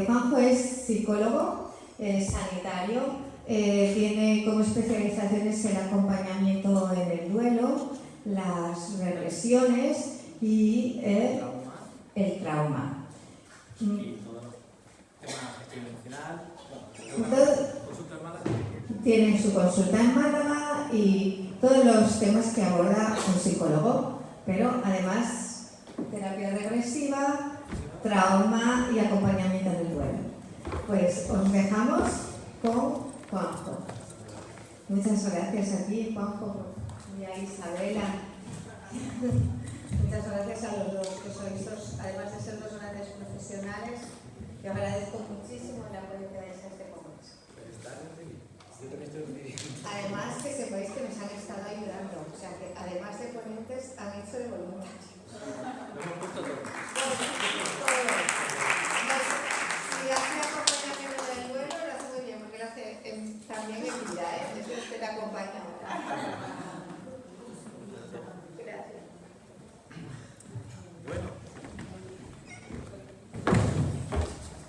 Juanjo es psicólogo sanitario, tiene como especializaciones el acompañamiento en el duelo, las regresiones y el trauma. Y todos los temas de gestión emocional. Consulta en Málaga. Tiene su consulta en Málaga y todos los temas que aborda un psicólogo, pero además terapia regresiva, trauma y acompañamiento del duelo. Pues os dejamos con Juanjo. Muchas gracias a ti, Juanjo, y a Isabela. Muchas gracias a los dos que sois dos, además de ser dos grandes profesionales, que agradezco muchísimo el apoyo que dais a este congreso. Además que sepáis que nos han estado ayudando, o sea que además de ponentes han hecho de voluntarios. Si hace acompañamiento del duelo, lo hace muy bien, porque lo hace también en vida, es que te acompaña. Gracias.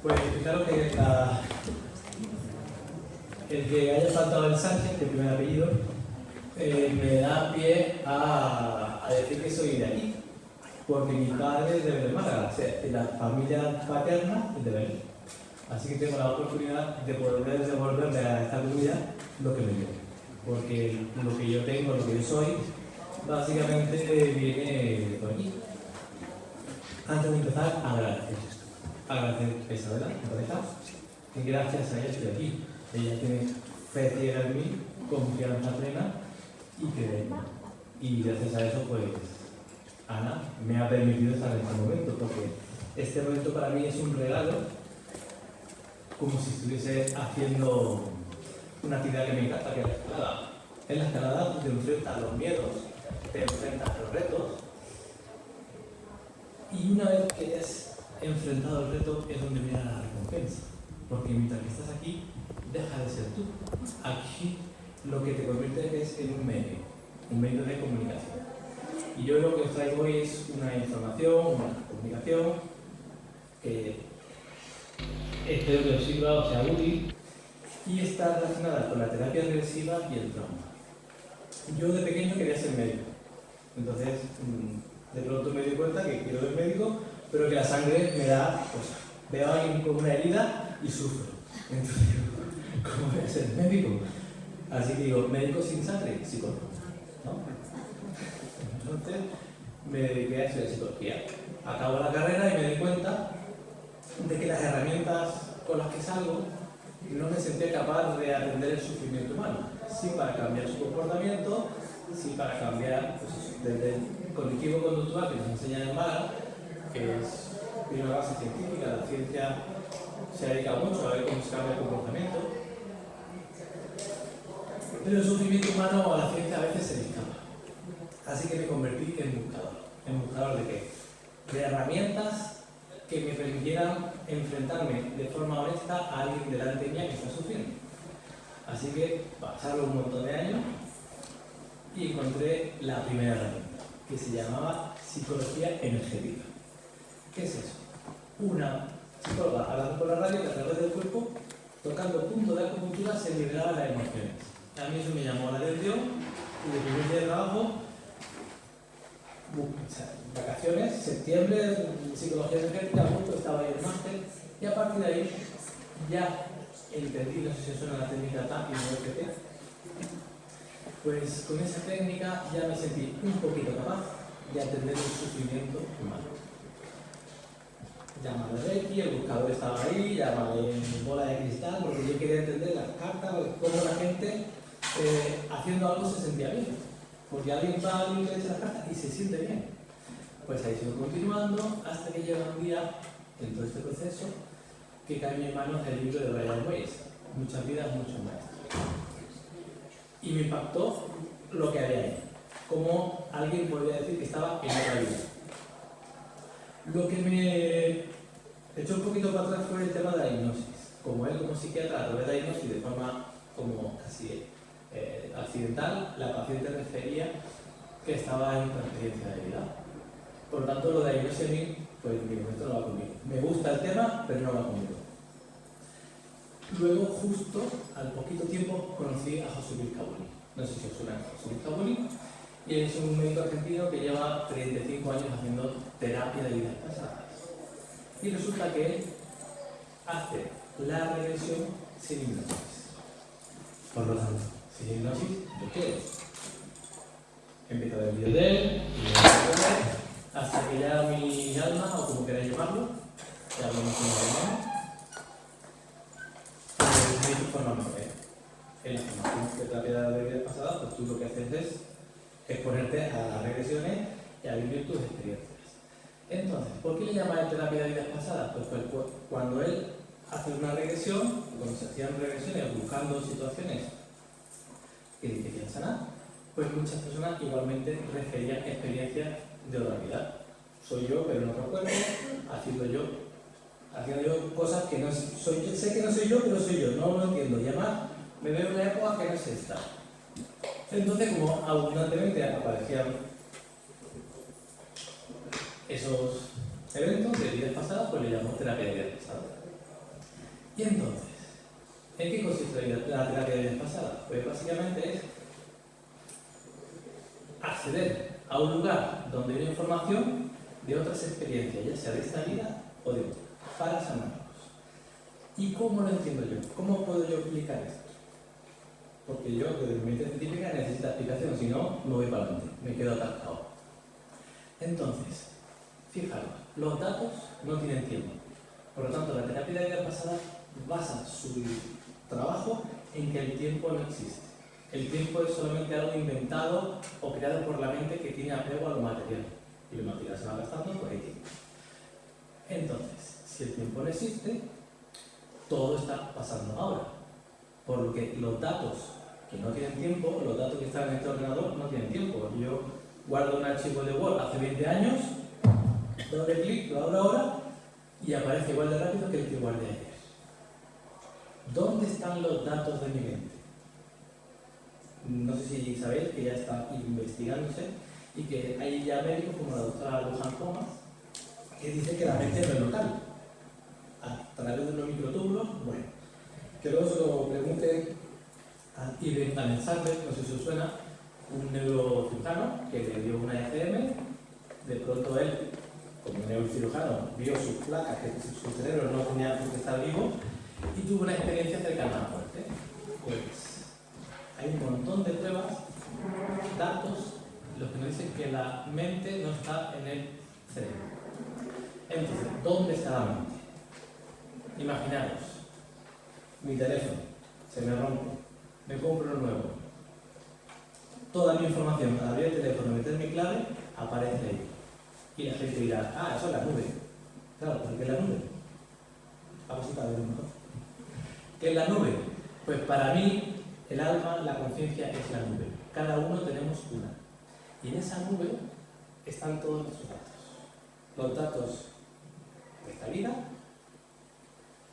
Bueno, pues claro que el que haya faltado el Sánchez, de primer apellido, me da pie a decir que soy de aquí, porque mi padre es de Málaga, o sea, la familia paterna es de Berlín. Así que tengo la oportunidad de poder devolverle a esta comunidad lo que me dio, porque lo que yo tengo, lo que yo soy, básicamente viene por aquí. Antes de empezar, agradecer a Isabela, mi pareja, que gracias a ella estoy aquí. Ella tiene fe ciega en mí, confianza plena y cree en mí. Y gracias a eso, pues, Ana me ha permitido estar en este momento, porque este momento para mí es un regalo, como si estuviese haciendo una actividad que me encanta, que es la escalada. En la escalada te enfrentas a los miedos, te enfrentas a los retos, y una vez que has enfrentado el reto es donde viene la recompensa, porque mientras que estás aquí, deja de ser tú. Aquí lo que te convierte es en un medio de comunicación. Y yo lo que os traigo hoy es una información, una comunicación que espero que os sirva, o sea útil, y está relacionada con la terapia regresiva y el trauma. Yo de pequeño quería ser médico, entonces de pronto me di cuenta que quiero ser médico, pero que la sangre me da, pues veo a alguien con una herida y sufro. Entonces ¿cómo voy a ser médico? Así que digo, médico sin sangre, psicólogo, ¿no? Entonces me dediqué a eso de psicología. Acabo la carrera y me di cuenta de que las herramientas con las que salgo no me sentía capaz de atender el sufrimiento humano. Sí para cambiar su comportamiento, sí para cambiar pues, desde el cognitivo-conductual que nos enseñan en Málaga, que es una base científica, la ciencia se ha dedicado mucho a ver cómo se cambia el comportamiento. Pero el sufrimiento humano a la ciencia a veces se le escapa. Así que me convertí en buscador. ¿En buscador de qué? De herramientas que me permitieran enfrentarme de forma honesta a alguien delante mía que está sufriendo. Así que pasaron un montón de años y encontré la primera herramienta, que se llamaba psicología energética. ¿Qué es eso? Una psicóloga hablando por la radio que a través del cuerpo, tocando puntos de acupuntura, se liberaban las emociones. A mí eso me llamó la atención y de primer día de trabajo, vacaciones, septiembre, psicología energética, justo estaba ahí el máster y a partir de ahí ya entendí, no sé si suena la técnica TAP y no EFT, pues con esa técnica ya me sentí un poquito capaz de atender el sufrimiento humano. Llámale Reiki, el buscador estaba ahí, llámale bola de cristal, porque yo quería entender las cartas, cómo la gente haciendo algo se sentía bien. Porque alguien va a alguien que le echa las cartas y se siente bien. Pues ahí sigo continuando hasta que llega un día, en todo este proceso, que cae en mis manos el libro de Brian Weiss, Muchas vidas, muchos maestros. Y me impactó lo que había ahí, cómo alguien podría decir que estaba en otra vida. Lo que me echó un poquito para atrás fue el tema de la hipnosis. Como él, como psiquiatra, a través de la hipnosis, de forma como casi accidental, la paciente refería que estaba en una experiencia de vida. Por lo tanto, lo de la hipnosis a mí pues digo, esto no va conmigo. Me gusta el tema, pero no va conmigo. Luego, justo al poquito tiempo, conocí a José Luis Cabuli. No sé si os suena José Luis Cabuli. Y él es un médico argentino que lleva 35 años haciendo terapia de vidas pasadas. Y resulta que él hace la regresión sin hipnosis. Por lo tanto, sin hipnosis, ¿yo qué es? Empiezo a ver vídeos de él, hasta que ya mi alma, o como queráis llamarlo, ya hablamos con el me dijo, no, en la formación de terapia de vidas pasadas, pues tú lo que haces es exponerte a las regresiones y a vivir tus experiencias. Entonces, ¿por qué le llama él terapia de vidas pasadas? Pues cuando él hace una regresión, cuando se hacían regresiones buscando situaciones que querían sanar, pues muchas personas igualmente referían experiencias de otra vida. Soy yo, pero en otro cuerpo, haciendo yo cosas que no soy yo. Sé que no soy yo, pero soy yo, no lo entiendo. Y además me veo en una época que no es esta. Entonces, como abundantemente aparecían esos eventos de vidas pasadas, pues le llamamos terapia de vidas pasadas. Y entonces, ¿en qué consiste la terapia de vidas pasadas? Pues básicamente es acceder a un lugar donde hay información de otras experiencias, ya sea de esta vida o de otra, para sanarlos. ¿Y cómo lo entiendo yo? ¿Cómo puedo yo explicar esto? Porque yo, desde mi mente científica, necesito explicación, si no, me voy para adelante, me quedo atascado. Entonces, fijaros, los datos no tienen tiempo. Por lo tanto, la terapia de vidas pasadas basa su trabajo en que el tiempo no existe. El tiempo es solamente algo inventado o creado por la mente que tiene apego a lo material. Y lo material se va gastando por ahí. Entonces, si el tiempo no existe, todo está pasando ahora. Por lo que los datos que no tienen tiempo, los datos que están en este ordenador no tienen tiempo. Yo guardo un archivo de Word hace 20 años, doble clic, lo abro ahora y aparece igual de rápido que el que guardé ayer. ¿Dónde están los datos de mi mente? No sé si sabéis que ya está investigándose y que hay ya médicos como la doctora Lujan Comas que dicen que la mente no es local. A través de unos microtúbulos, bueno, que luego se lo pregunte a Iben Alexander, no sé si os suena, un neurocirujano que le dio una ECM, de pronto él, como neurocirujano, vio sus placas, que su cerebro no tenía por qué estar vivo, y tuvo una experiencia cercana a la muerte. Pues hay un montón de pruebas, datos, los que nos dicen que la mente no está en el cerebro. Entonces, ¿dónde está la mente? Imaginaros, mi teléfono se me rompe, me compro uno nuevo. Toda mi información, al abrir el teléfono, meter mi clave, aparece ahí. Y la gente dirá, ah, eso es la nube. Claro, ¿por qué es la nube? Vamos a ver mejor. ¿Qué es la nube? Pues para mí, el alma, la conciencia es la nube. Cada uno tenemos una. Y en esa nube están todos nuestros datos. Los datos de esta vida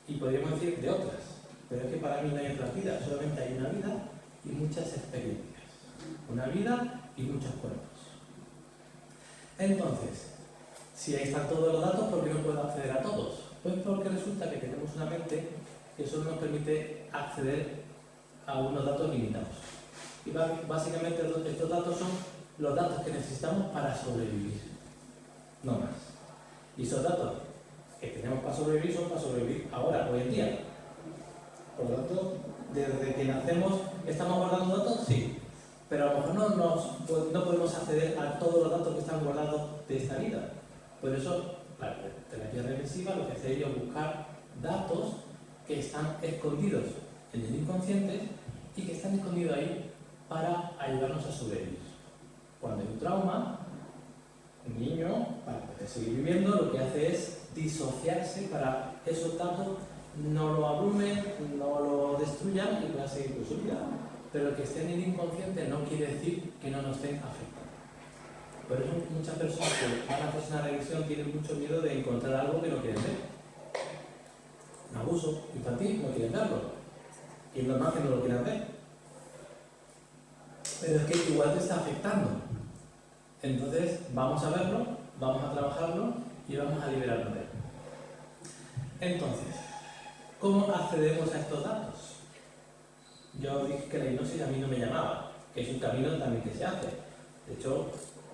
y podríamos decir de otras. Pero es que para mí no hay otras vidas, solamente hay una vida y muchas experiencias. Una vida y muchos cuerpos. Entonces, si ahí están todos los datos, ¿por qué no puedo acceder a todos? Pues porque resulta que tenemos una mente que solo nos permite acceder a unos datos limitados. Y básicamente estos datos son los datos que necesitamos para sobrevivir, no más. Y esos datos que tenemos para sobrevivir son para sobrevivir ahora, hoy en día. Por lo tanto, desde que nacemos, ¿estamos guardando datos? Sí. Pero a lo mejor no podemos acceder a todos los datos que están guardados de esta vida. Por eso, la terapia regresiva lo que hace es buscar datos que están escondidos en el inconsciente y que están escondidos ahí para ayudarnos a sobrevivir. Cuando hay un trauma, un niño, para poder seguir viviendo, lo que hace es disociarse para esos datos no lo abrumen, no lo destruyan y pueda seguir con su vida. Pero que esté en el inconsciente no quiere decir que no nos estén afectando. Por eso muchas personas que van a hacer una regresión tienen mucho miedo de encontrar algo que no quieren ver. Un abuso infantil, no quieren verlo. Y es normal que no lo quieran ver. Pero es que igual te está afectando. Entonces vamos a verlo, vamos a trabajarlo y vamos a liberarnos de él. Entonces, ¿cómo accedemos a estos datos? Yo dije que la hipnosis a mí no me llamaba, que es un camino también que se hace. De hecho,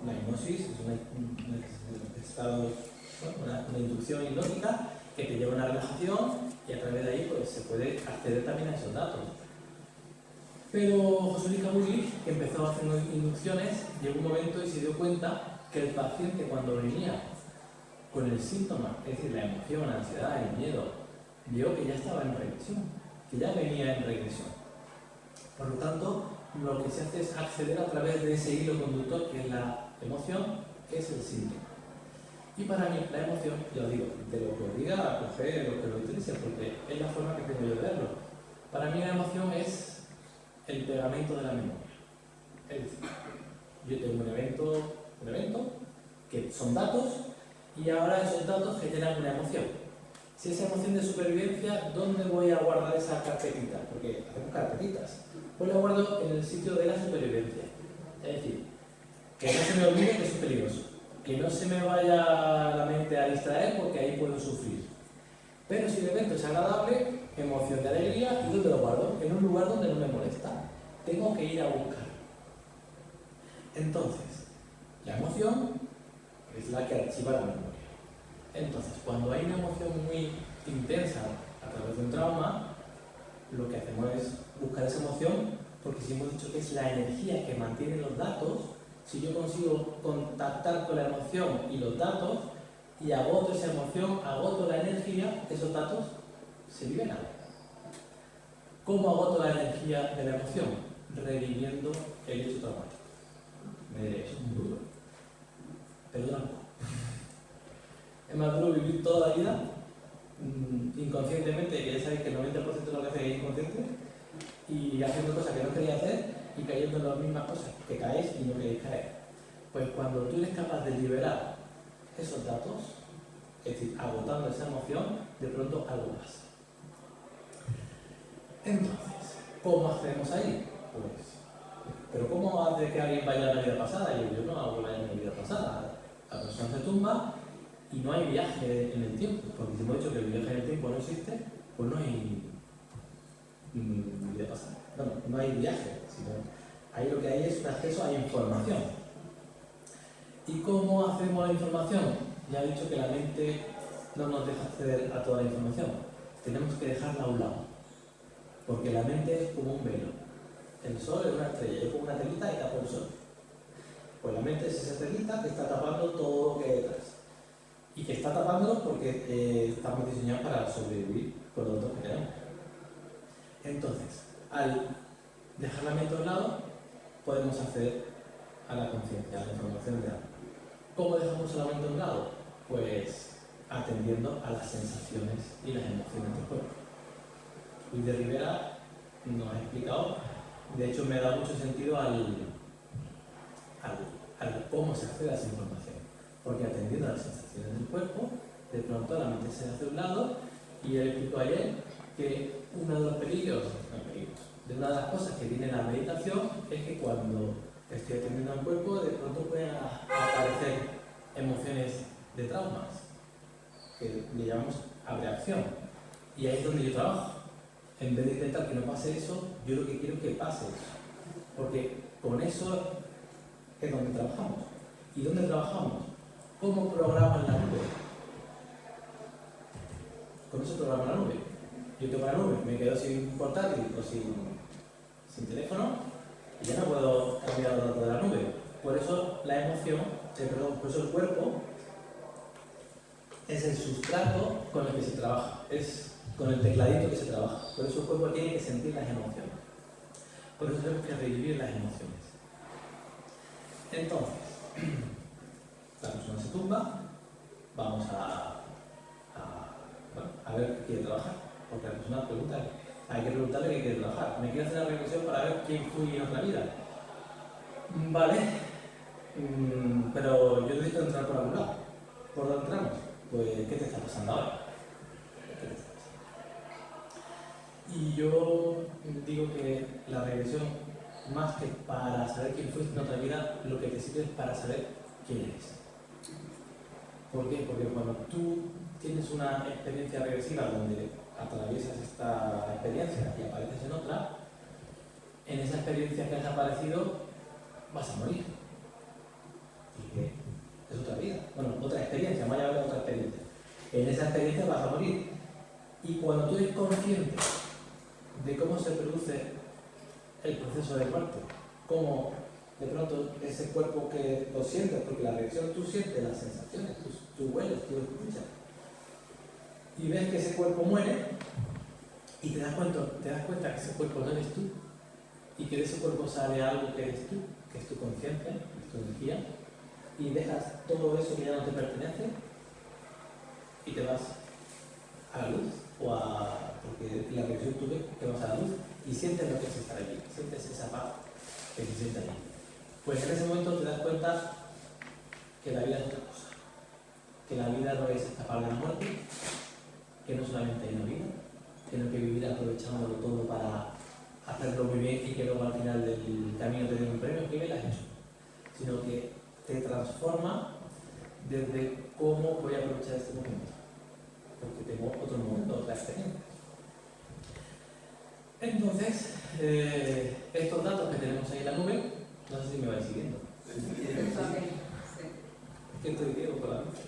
la hipnosis es un estado, bueno, una inducción hipnótica que te lleva a una relajación y a través de ahí pues, se puede acceder también a esos datos. Pero José Luis Cabulli, que empezó haciendo inducciones, llegó un momento y se dio cuenta que el paciente cuando venía con el síntoma, es decir, la emoción, la ansiedad, el miedo, vio que ya estaba en regresión, que ya venía en regresión. Por lo tanto, lo que se hace es acceder a través de ese hilo conductor que es la emoción, que es el síntoma. Y para mí, la emoción, ya os digo, de lo que os diga, coger lo que lo utilice, porque es la forma que tengo yo de verlo. Para mí, la emoción es el pegamento de la memoria. Es decir, yo tengo un evento que son datos, y ahora esos datos generan una emoción. Si esa emoción de supervivencia, ¿dónde voy a guardar esa carpetita? Porque hacemos carpetitas. Pues la guardo en el sitio de la supervivencia. Es decir, que no se me olvide que eso es peligroso. Que no se me vaya la mente a distraer porque ahí puedo sufrir. Pero si el evento es agradable, emoción de alegría, ¿y dónde lo guardo? En un lugar donde no me molesta. Tengo que ir a buscar. Entonces, la emoción es la que archiva la memoria. Entonces, cuando hay una emoción muy intensa a través de un trauma, lo que hacemos es buscar esa emoción, porque si hemos dicho que es la energía que mantiene los datos, si yo consigo contactar con la emoción y los datos, y agoto esa emoción, agoto la energía, esos datos se liberan. ¿Cómo agoto la energía de la emoción? Reviviendo el hecho traumático. Me diré, eso es muy duro. Perdón. Es más duro vivir toda la vida inconscientemente, que ya sabéis que el 90% de lo que hacéis es inconsciente, y haciendo cosas que no queréis hacer y cayendo en las mismas cosas que caéis y no queréis caer. Pues cuando tú eres capaz de liberar esos datos, es decir, agotando esa emoción, de pronto algo pasa. Entonces, ¿cómo hacemos ahí? Pues, ¿pero cómo hace que alguien vaya a la vida pasada? Yo no hago la vida pasada. La persona se tumba y no hay viaje en el tiempo, porque si hemos dicho que el viaje en el tiempo no existe, pues no hay vida pasada. No hay viaje, sino ahí lo que hay es un acceso a información. ¿Y cómo hacemos la información? Ya he dicho que la mente no nos deja acceder a toda la información. Tenemos que dejarla a un lado, porque la mente es como un velo. El sol es una estrella, yo pongo una telita y tapo el sol. Pues la mente es esa telita que está tapando todo lo que hay detrás. Y que está tapándolo porque estamos diseñados para sobrevivir con los datos que tenemos. Entonces, al dejar la mente a un lado, podemos acceder a la conciencia, a la información de algo. ¿Cómo dejamos la mente a un lado? Pues atendiendo a las sensaciones y las emociones del cuerpo. Luis de Rivera nos ha explicado, de hecho me da mucho sentido al cómo se accede a esa información. Porque atendiendo a las sensaciones del cuerpo, de pronto la mente se hace a un lado, y él explicó ayer que uno de los peligros, de una de las cosas que tiene la meditación es que cuando estoy atendiendo al cuerpo, de pronto pueden aparecer emociones de traumas, que le llamamos abreacción. Y ahí es donde yo trabajo. En vez de intentar que no pase eso, yo lo que quiero es que pase eso. Porque con eso es donde trabajamos. ¿Y dónde trabajamos? ¿Cómo programo en la nube? Con eso programo en la nube. Yo tengo la nube, me quedo sin portátil o sin teléfono y ya no puedo cambiar los datos de la nube. Por eso la emoción, por eso el cuerpo es el sustrato con el que se trabaja, es con el tecladito que se trabaja. Por eso el cuerpo tiene que sentir las emociones. Por eso tenemos que revivir las emociones. Entonces, la persona se tumba, vamos a ver qué quiere trabajar, porque la persona pregunta, hay que preguntarle qué quiere trabajar. Me quiere hacer una regresión para ver quién fui en otra vida. Vale, pero yo necesito entrar por algún lado. ¿Por dónde entramos? Pues, ¿qué te está pasando ahora? ¿Qué te está pasando? Y yo digo que la regresión, más que para saber quién fuiste en otra vida, lo que te sirve es para saber quién eres. ¿Por qué? Porque cuando tú tienes una experiencia regresiva donde atraviesas esta experiencia y apareces en otra, en esa experiencia que has aparecido vas a morir. Y que es otra vida. Bueno, otra experiencia, vamos a llamarle otra experiencia. En esa experiencia vas a morir. Y cuando tú eres consciente de cómo se produce el proceso de muerte, cómo de pronto ese cuerpo que lo sientes, porque la reacción tú sientes las sensaciones, tú hueles, tú escuchas, y ves que ese cuerpo muere y te das cuenta que ese cuerpo no eres tú y que de ese cuerpo sale algo que eres tú, que es tu conciencia, que es tu energía, y dejas todo eso que ya no te pertenece y te vas a la luz, porque la reacción tú ves que vas a la luz y sientes lo que es estar allí, sientes esa paz que se siente allí. Pues en ese momento te das cuenta que la vida es otra cosa, que la vida no es escapar de la muerte, que no solamente hay una vida, que no hay que vivir aprovechándolo todo para hacerlo muy bien y que luego al final del camino te den un premio, que bien lo has hecho, sino que te transforma desde cómo voy a aprovechar este momento, porque tengo otro momento, otra experiencia. Entonces, estos datos que tenemos ahí en la nube, no sé si me vais siguiendo. ¿Qué estoy diciendo por la noche?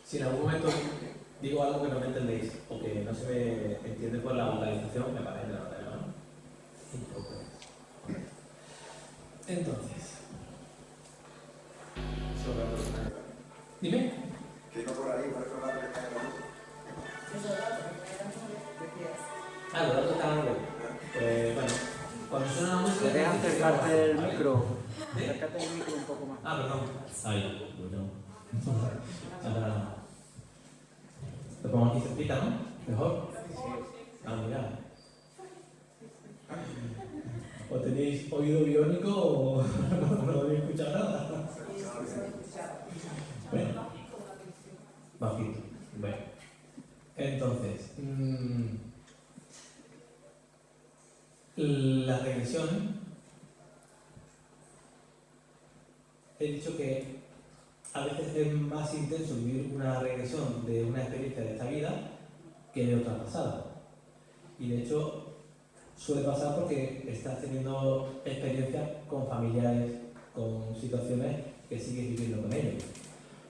Si en algún momento digo algo que no me entendéis o que no se me entiende por la vocalización, me parece de la nota de mano. Entonces, dime. Que no por ahí, por otro lado, que está en la luz. Ah, los datos están en la nube. Bueno, cuando suena la música... ¿Puedes acercarte el ¿vale? micro? ¿Sí? Acércate el micro un poco más. Ah, perdón. Ahí, bueno. Ahora... Lo pongo aquí cerquita, ¿no? ¿Mejor? Ah, mira. ¿O tenéis oído biónico o no habéis escuchado nada? Bueno. Bajito. Bueno. Entonces, la regresión, he dicho que a veces es más intenso vivir una regresión de una experiencia de esta vida que de otra pasada. Y de hecho suele pasar porque estás teniendo experiencias con familiares, con situaciones que sigues viviendo con ellos.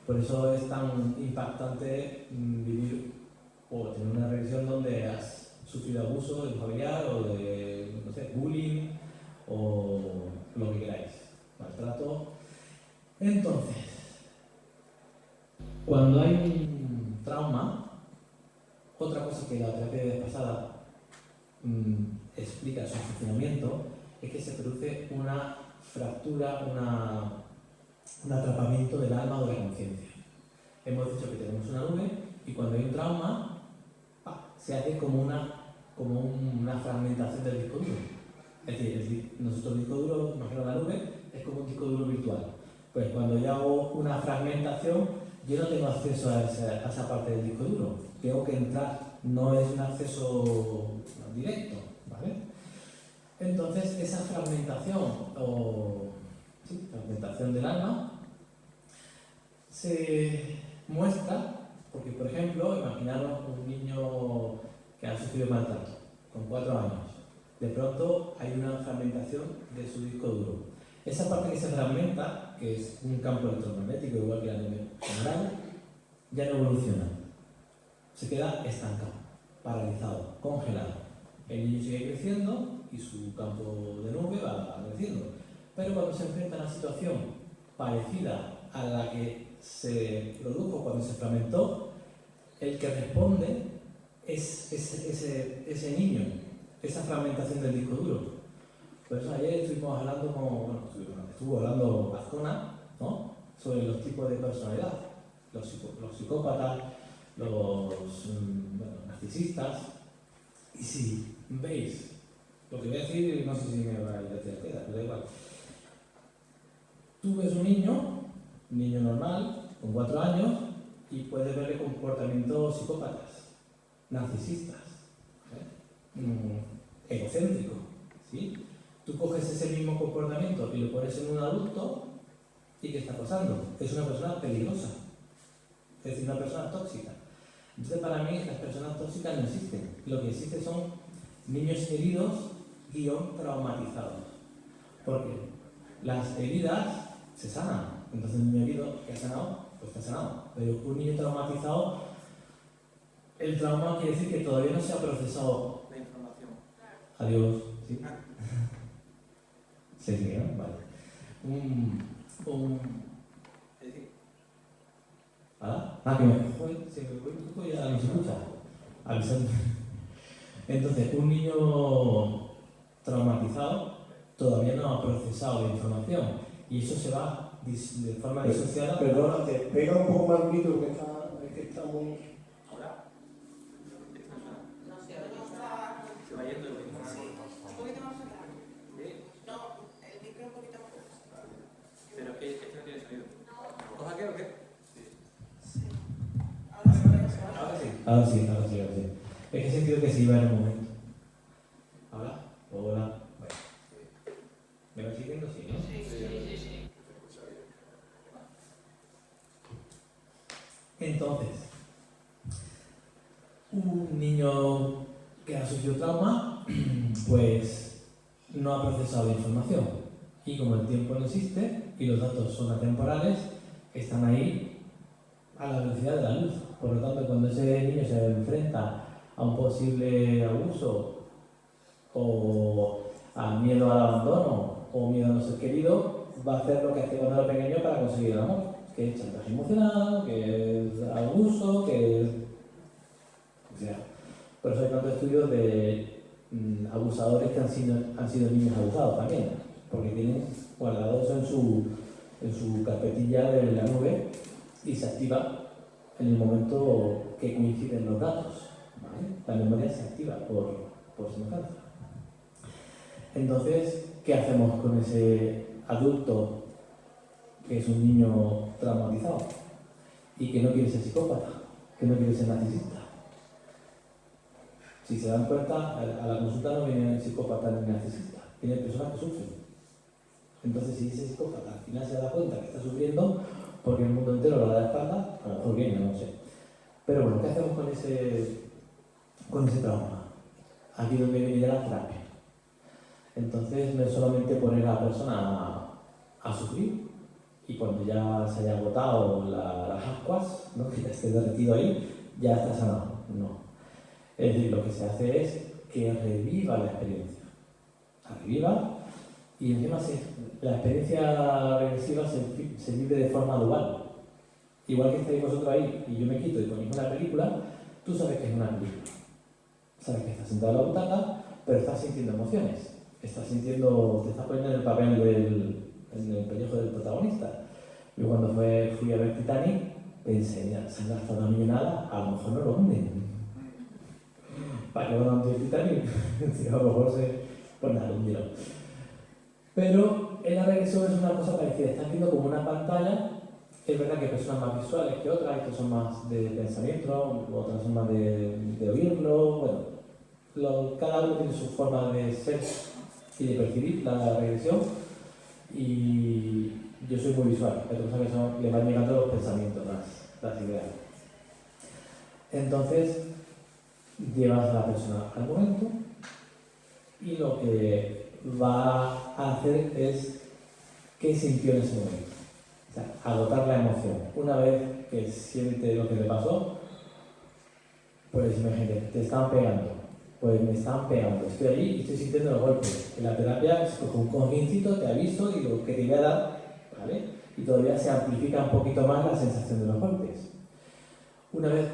Por eso es tan impactante vivir o tener una regresión donde has sufrido abuso de un familiar o de, no sé, bullying o lo que queráis, maltrato. Entonces, cuando hay un trauma, otra cosa que la terapia de vez pasada explica su funcionamiento es que se produce una fractura, un atrapamiento del alma o de la conciencia. Hemos dicho que tenemos una nube y cuando hay un trauma se hace como una fragmentación del disco duro. Es decir, nuestro disco duro, imagino la nube, es como un disco duro virtual. Pues cuando yo hago una fragmentación, yo no tengo acceso a esa parte del disco duro. Tengo que entrar, no es un acceso directo, ¿vale? Entonces, esa fragmentación fragmentación del alma se muestra porque, por ejemplo, imaginaros un niño que ha sufrido maltrato con 4 años. De pronto hay una fragmentación de su disco duro. Esa parte que se fragmenta, que es un campo electromagnético igual que la nube general, ya no evoluciona. Se queda estancado, paralizado, congelado. El niño sigue creciendo y su campo de nube va creciendo. Pero cuando se enfrenta a una situación parecida a la que se produjo cuando se fragmentó, el que responde es ese niño, esa fragmentación del disco duro. Por eso ayer estuvimos hablando estuvo hablando Azcona, ¿no?, sobre los tipos de personalidad, los psicópatas, los narcisistas. Y si veis lo que voy a decir, no sé si me va a ir a tirar piedra, pero da igual. Tú ves un niño normal, con 4 años, y puedes verle comportamientos psicópatas, narcisistas, egocéntricos, ¿sí? Tú coges ese mismo comportamiento y lo pones en un adulto y ¿qué está pasando? Es una persona peligrosa, es decir, una persona tóxica. Entonces para mí las personas tóxicas no existen. Lo que existe son niños heridos / traumatizados. Porque las heridas se sanan. Entonces un niño herido que ha sanado, pues está sanado. Pero un niño traumatizado, el trauma quiere decir que todavía no se ha procesado. La información. Adiós. ¿Sí? ¿Se sigue, no? Vale. Es decir, ¿Ah? Que me joder, se me fue un poco y ya no se escucha. Avisando. Entonces, un niño traumatizado todavía no ha procesado la información y eso se va de forma disociada. Perdona, te pega un poco más el micro que está muy... ahora. No sé, está... Se va yendo el ritmo. Un poquito más atrás. ¿Sí? No, el micro un poquito más atrás. Pero es que este no tiene sonido. ¿Coja qué o qué? Sí. Ahora sí. Ahora sí. Es que he sentido que se iba en un momento. ¿Ahora? Hola. Bueno. ¿Me va siguiendo? Sí, ¿no? Sí. Entonces, un niño que ha sufrido trauma, pues no ha procesado la información. Y como el tiempo no existe y los datos son atemporales, están ahí a la velocidad de la luz. Por lo tanto, cuando ese niño se enfrenta a un posible abuso o a miedo al abandono o miedo a no ser querido, va a hacer lo que hace cuando era pequeño para conseguir el amor, que es chantaje emocional, que es abuso, que es... O sea, por eso hay tantos estudios de abusadores que han sido niños abusados también, porque tienen guardado eso en su carpetilla de la nube y se activa en el momento que coinciden los datos. ¿Vale? La memoria se activa por semejanza. Entonces, ¿qué hacemos con ese adulto que es un niño traumatizado y que no quiere ser psicópata, que no quiere ser narcisista? Si se dan cuenta, a la consulta no vienen psicópatas ni narcisistas, vienen personas que sufren. Entonces, si ese psicópata al final se da cuenta que está sufriendo porque el mundo entero lo da de espalda, a lo mejor viene, no sé. Pero bueno, ¿qué hacemos con ese trauma? Aquí donde viene ya la terapia. Entonces, no es solamente poner a la persona a sufrir y cuando ya se haya agotado las ascuas, ¿no? Que ya esté derretido ahí, ya está sanado. No. Es decir, lo que se hace es que reviva la experiencia. La reviva y encima la experiencia regresiva se vive de forma dual. Igual que estáis vosotros ahí y yo me quito y ponéis una película, tú sabes que es una película. Sabes que estás sentado en la butaca, pero estás sintiendo emociones. Te estás poniendo en el papel en el pellejo del protagonista. Yo cuando fui a ver Titanic, pensé, mira, se han gastado una millonada, a lo mejor no lo hunden. ¿Para qué van a hundir Titanic? Si a lo mejor pues nada, lo hundieron. Pero en la regresión es una cosa parecida, estás viendo como una pantalla. Es verdad que hay personas más visuales que otras, estos son más de pensamiento, otras son más de oírlo. Bueno, cada uno tiene su forma de ser y de percibir la regresión. Y yo soy muy visual, hay personas que le van llegando los pensamientos, las ideas. Entonces, llevas a la persona al momento y lo que va a hacer es qué sintió en ese momento. O sea, agotar la emoción. Una vez que siente lo que le pasó, pues imagínate, te estaban pegando. Pues me estaban pegando. Estoy allí y estoy sintiendo los golpes. En la terapia es con un cojincito, te aviso y lo que te voy a dar, ¿vale? Y todavía se amplifica un poquito más la sensación de los golpes. Una vez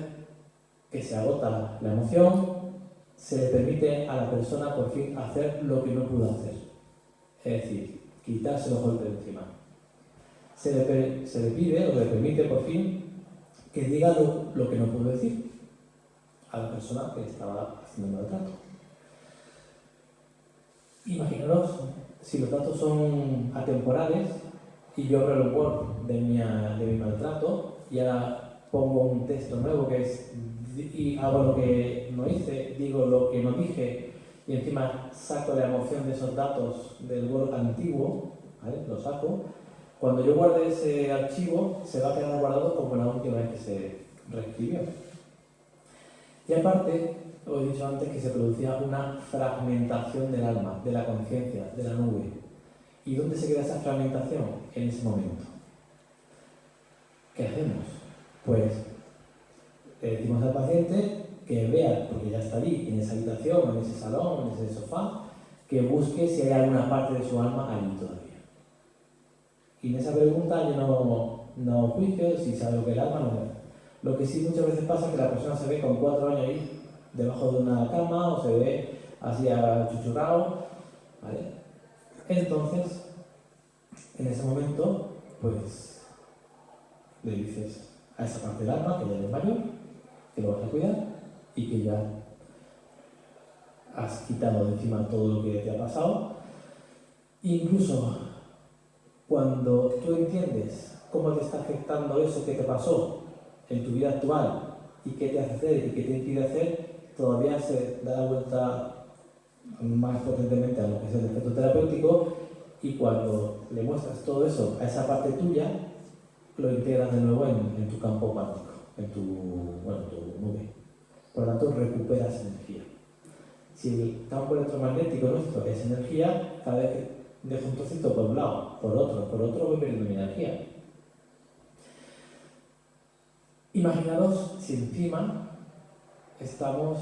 que se agota la emoción, se le permite a la persona por fin hacer lo que no pudo hacer. Es decir, quitarse los golpes de encima. Se le pide o le permite por fin que diga lo que no pudo decir a la persona que estaba haciendo el maltrato. Imaginaros si los datos son atemporales y yo abro el Word de mi maltrato y ahora pongo un texto nuevo que es y hago lo que no hice, digo lo que no dije y encima saco la emoción de esos datos del Word antiguo, ¿vale? Lo saco. Cuando yo guarde ese archivo, se va a quedar guardado como la última vez que se reescribió. Y aparte, os he dicho antes que se producía una fragmentación del alma, de la conciencia, de la nube. ¿Y dónde se queda esa fragmentación? En ese momento. ¿Qué hacemos? Pues le decimos al paciente que vea, porque ya está allí, en esa habitación, en ese salón, en ese sofá, que busque si hay alguna parte de su alma allí todavía. Y en esa pregunta yo no juicio si sabe lo que es el alma o no. Lo que sí muchas veces pasa es que la persona se ve con 4 años ahí debajo de una cama o se ve así achuchurrado, ¿vale? Entonces, en ese momento, pues le dices a esa parte del alma que ya eres mayor, que lo vas a cuidar y que ya has quitado de encima todo lo que te ha pasado. Incluso cuando tú entiendes cómo te está afectando eso que te pasó en tu vida actual y qué te hace hacer y qué te impide hacer, todavía se da la vuelta más potentemente a lo que es el efecto terapéutico, y cuando le muestras todo eso a esa parte tuya, lo integras de nuevo en tu campo cuántico, en tu nube. Por lo tanto, recuperas energía. Si el campo electromagnético nuestro es energía, cada vez que dejo un trocito por un lado, por otro, voy perdiendo mi energía. Imaginaros si encima estamos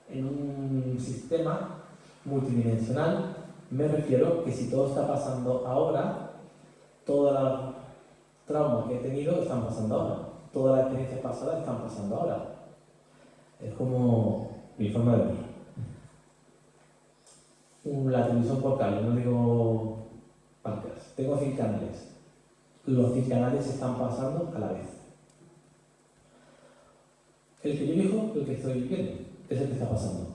en un sistema multidimensional. Me refiero que si todo está pasando ahora, todas las traumas que he tenido están pasando ahora, todas las experiencias pasadas están pasando ahora. Es como mi forma de ver. La televisión por cable, no digo páncreas. Tengo 5 canales. Los 5 canales están pasando a la vez. El que yo elijo, el que estoy viendo, es el que está pasando.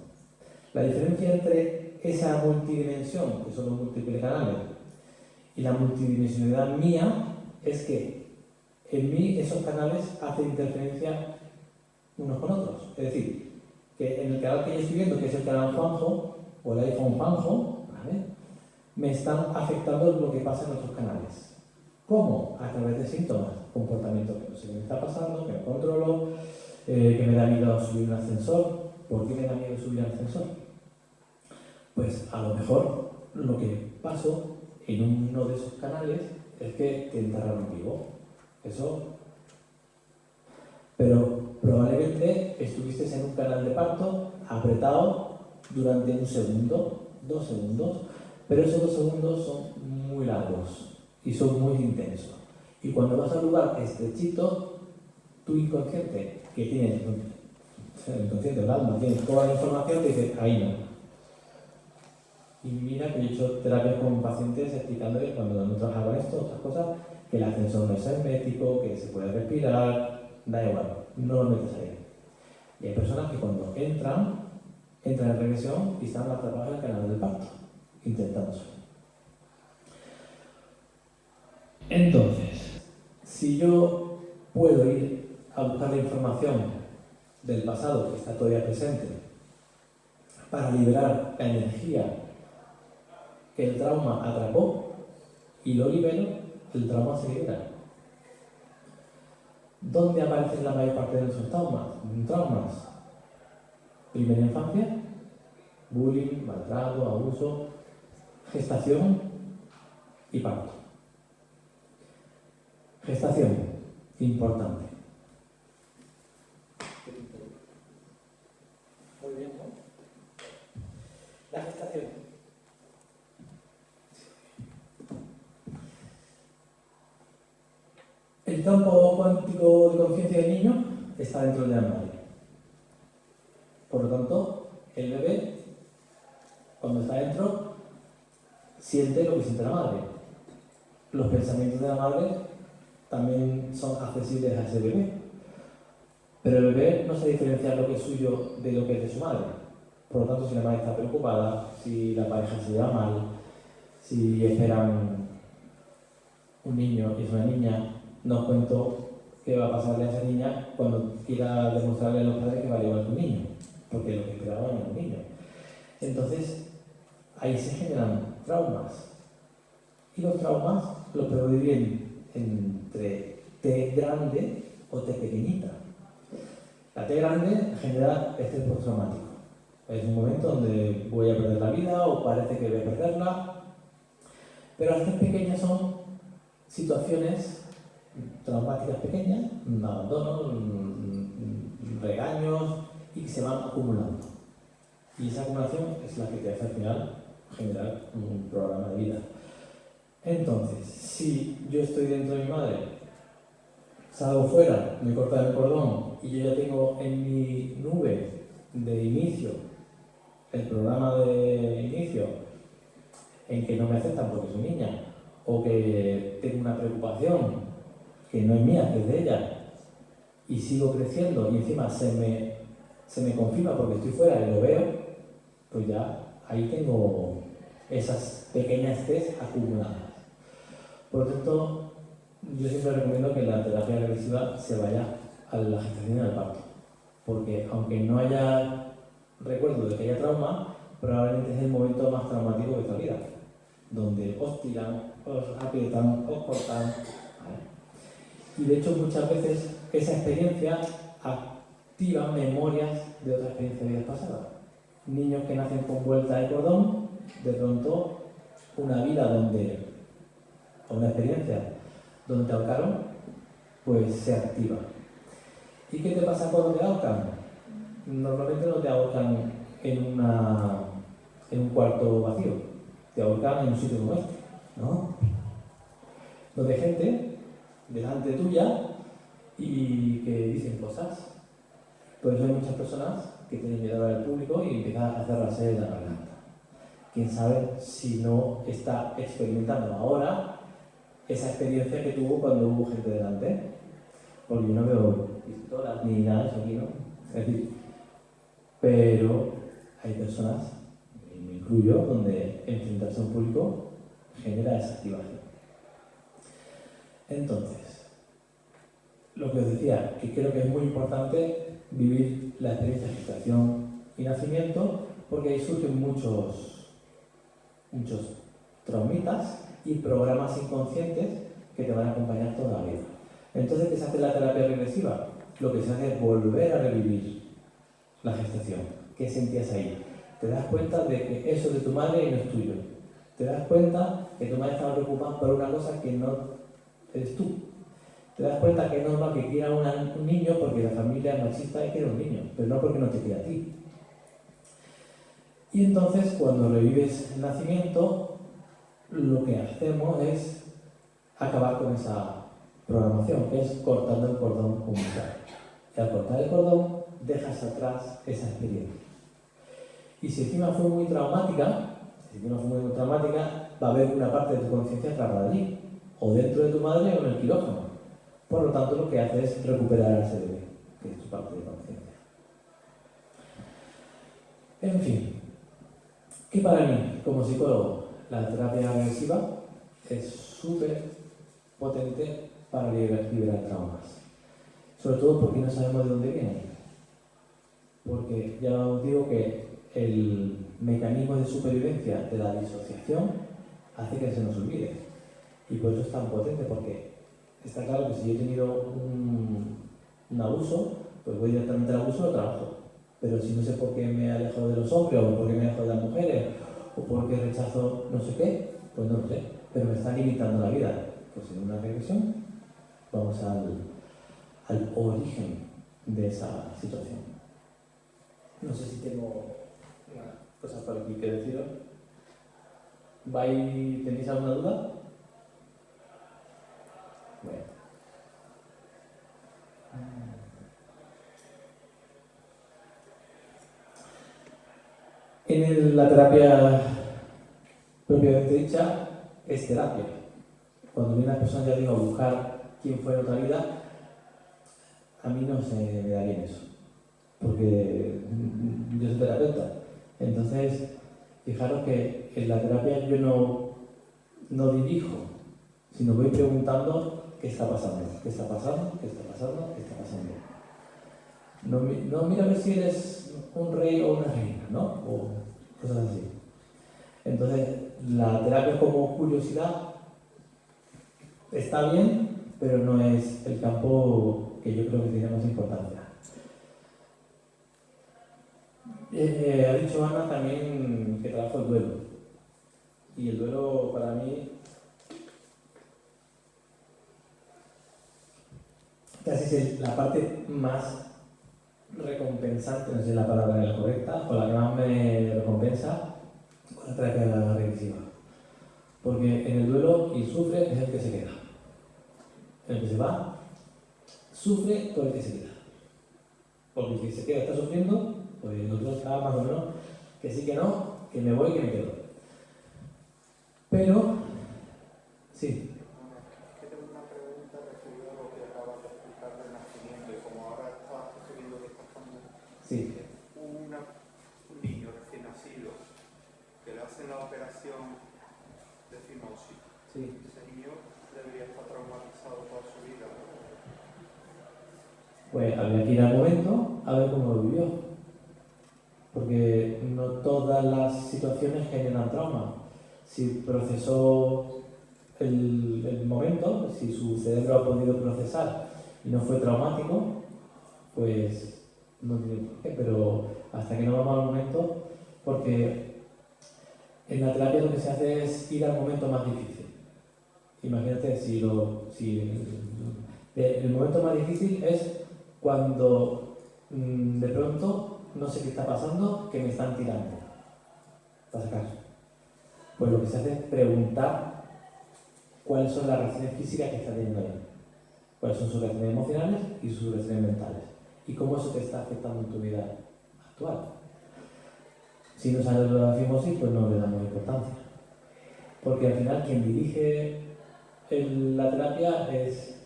La diferencia entre esa multidimensión, que son los múltiples canales, y la multidimensionalidad mía, es que en mí esos canales hacen interferencia unos con otros. Es decir, que en el canal que yo estoy viendo, que es el canal Juanjo, o el iPhone Juanjo, ¿vale?, me están afectando lo que pasa en otros canales. ¿Cómo? A través de síntomas, comportamientos que no sé qué me está pasando, que no controlo, que me da miedo subir un ascensor. ¿Por qué me da miedo subir un ascensor? Pues a lo mejor lo que pasó en uno de esos canales es que te enterraron vivo. Eso. Pero probablemente estuviste en un canal de parto apretado durante 1 segundo, 2 segundos, pero esos 2 segundos son muy largos y son muy intensos. Y cuando vas al lugar estrechito, tu inconsciente, que tiene el inconsciente, el alma, tiene toda la información, te dice, ahí no. Y mira que yo he hecho terapias con pacientes explicándoles, cuando no trabajan con esto, otras cosas, que el ascensor no es hermético, que se puede respirar, da igual, no lo metes ahí. Y hay personas que cuando entran en regresión y están atrapadas en el canal del parto, intentando salir. Entonces, si yo puedo ir a buscar la información del pasado que está todavía presente para liberar la energía que el trauma atrapó y lo libero, el trauma se libera. ¿Dónde aparecen la mayor parte de nuestros traumas? Primera infancia, bullying, maltrato, abuso, gestación y parto. Gestación, importante. Muy bien, ¿no? La gestación. El campo cuántico de conciencia del niño está dentro de la madre. Por lo tanto, el bebé, cuando está dentro, siente lo que siente la madre. Los pensamientos de la madre también son accesibles a ese bebé. Pero el bebé no sabe diferenciar lo que es suyo de lo que es de su madre. Por lo tanto, si la madre está preocupada, si la pareja se lleva mal, si esperan un niño y es una niña, no os cuento qué va a pasarle a esa niña cuando quiera demostrarle a los padres que vale igual que un niño, porque lo que esperaban era un niño. Entonces, ahí se generan traumas. Y los traumas los podemos dividir entre T grande o T pequeñita. La T grande genera estrés postraumático. Es un momento donde voy a perder la vida o parece que voy a perderla. Pero las T pequeñas son situaciones traumáticas pequeñas, un abandono, regaños, y que se van acumulando. Y esa acumulación es la que te hace al final generar un programa de vida. Entonces, si yo estoy dentro de mi madre, salgo fuera, me cortan el cordón y yo ya tengo en mi nube de inicio el programa de inicio en que no me aceptan porque soy niña o que tengo una preocupación que no es mía, que es de ella y sigo creciendo y encima se me confirma porque estoy fuera y lo veo, pues ya ahí tengo esas pequeñas T's acumuladas. Por lo tanto, yo siempre recomiendo que la terapia regresiva se vaya a la gestación y al parto, porque aunque no haya recuerdo de que haya trauma, probablemente es el momento más traumático de vuestra vida, donde os tiran, os aprietan, os cortan, ¿vale? Y de hecho muchas veces esa experiencia activa memorias de otras experiencias de vidas pasadas. Niños que nacen con vuelta de cordón, de pronto una vida donde, o una experiencia donde te ahorcaron, pues se activa. ¿Y qué te pasa cuando te ahorcan? Normalmente no te ahorcan en un cuarto vacío, te ahorcan en un sitio como este, ¿no? Donde hay gente delante tuya y que dicen cosas. Por eso hay muchas personas que tienen miedo al público y empiezan a cerrarse la garganta. Quién sabe si no está experimentando ahora esa experiencia que tuvo cuando hubo gente delante. Porque yo no veo pistolas ni nada de eso aquí, ¿no? Es decir, pero hay personas, y me incluyo, donde enfrentarse a un público genera esa activación. Entonces, lo que os decía, que creo que es muy importante vivir la experiencia de gestación y nacimiento, porque ahí surgen muchos traumitas y programas inconscientes que te van a acompañar toda la vida. Entonces, ¿qué se hace en la terapia regresiva? Lo que se hace es volver a revivir la gestación. ¿Qué sentías ahí? Te das cuenta de que eso de tu madre no es tuyo. Te das cuenta que tu madre estaba preocupada por una cosa que no eres tú. Te das cuenta que es normal que quiera un niño porque la familia es machista y quiere un niño, pero no porque no te quiera a ti. Y entonces, cuando revives el nacimiento, lo que hacemos es acabar con esa programación, que es cortando el cordón umbilical. Y al cortar el cordón, dejas atrás esa experiencia. Y si encima fue muy traumática, va a haber una parte de tu conciencia atrapada allí, o dentro de tu madre o en el quirófano. Por lo tanto, lo que hace es recuperar a ese bebé, que es tu parte de conciencia. En fin, que para mí, como psicólogo, la terapia regresiva es súper potente para liberar traumas. Sobre todo porque no sabemos de dónde vienen. Porque ya os digo que el mecanismo de supervivencia de la disociación hace que se nos olvide. Y por eso es tan potente, porque está claro que si yo he tenido un abuso, pues voy directamente al abuso y lo trabajo. Pero si no sé por qué me he alejado de los hombres, o por qué me he alejado de las mujeres, o por qué rechazo no sé qué, pues no lo sé. Pero me está limitando la vida. Pues en una regresión vamos al origen de esa situación. No sé si tengo cosas por aquí que deciros. ¿Tenéis alguna duda? Bueno. La terapia propiamente dicha es terapia. Cuando viene una persona, ya digo, a buscar quién fue en otra vida, a mí no se me da bien eso, porque yo soy terapeuta. Entonces, fijaros que en la terapia yo no dirijo, sino voy preguntando qué está pasando, qué está pasando, qué está pasando, qué está pasando. No mira a ver si eres un rey o una reina, ¿no? O cosas así. Entonces, la terapia como curiosidad está bien, pero no es el campo que yo creo que tiene más importancia. Ha dicho Ana también que trabaja el duelo. Y el duelo para mí casi es la parte más recompensante, no sé si la palabra es la correcta, o la que más me recompensa con la terapia regresiva. Porque en el duelo quien sufre es el que se queda. El que se va sufre por el que se queda. Porque el que se queda está sufriendo, pues el otro está más o menos que sí que no, que me voy, que me quedo. Pero, sí. Es que tengo una pregunta referida a lo que acabas de explicar del nacimiento y como ahora estás refiriendo que estás con Sí. un niño recién nacido que le hacen la operación de fimosis. Sí. Ese niño debería estar traumatizado toda su vida, ¿no? Pues habría que ir al momento a ver cómo lo vivió. Porque no todas las situaciones generan trauma. Si procesó el momento, si su cerebro ha podido procesar y no fue traumático, pues no tiene por qué. Pero hasta que no vamos al momento, porque en la terapia lo que se hace es ir al momento más difícil. Imagínate si el momento más difícil es cuando de pronto no sé qué está pasando, que me están tirando para sacar. Pues lo que se hace es preguntar cuáles son las reacciones físicas que está teniendo ahí, cuáles son sus reacciones emocionales y sus reacciones mentales, y cómo eso te está afectando en tu vida actual. Si no sabes lo de la fimosis, pues no le damos importancia, porque al final quien dirige la terapia es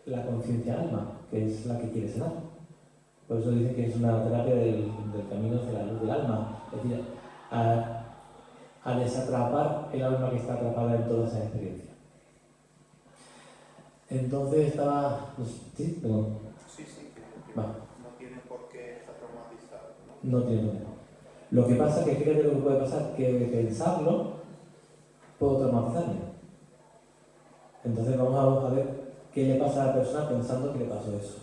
la conciencia alma, que es la que quiere sanar. Por eso dicen que es una terapia del camino hacia la luz del alma, es decir, a desatrapar el alma que está atrapada en toda esa experiencia. Entonces estaba... ¿Sí? Perdón. Sí, que Va. no tiene por qué estar traumatizado, ¿no? No tiene problema. Lo que pasa es que fíjate lo que puede pasar, que de pensarlo puedo traumatizarme. Entonces vamos a ver qué le pasa a la persona pensando que le pasó eso.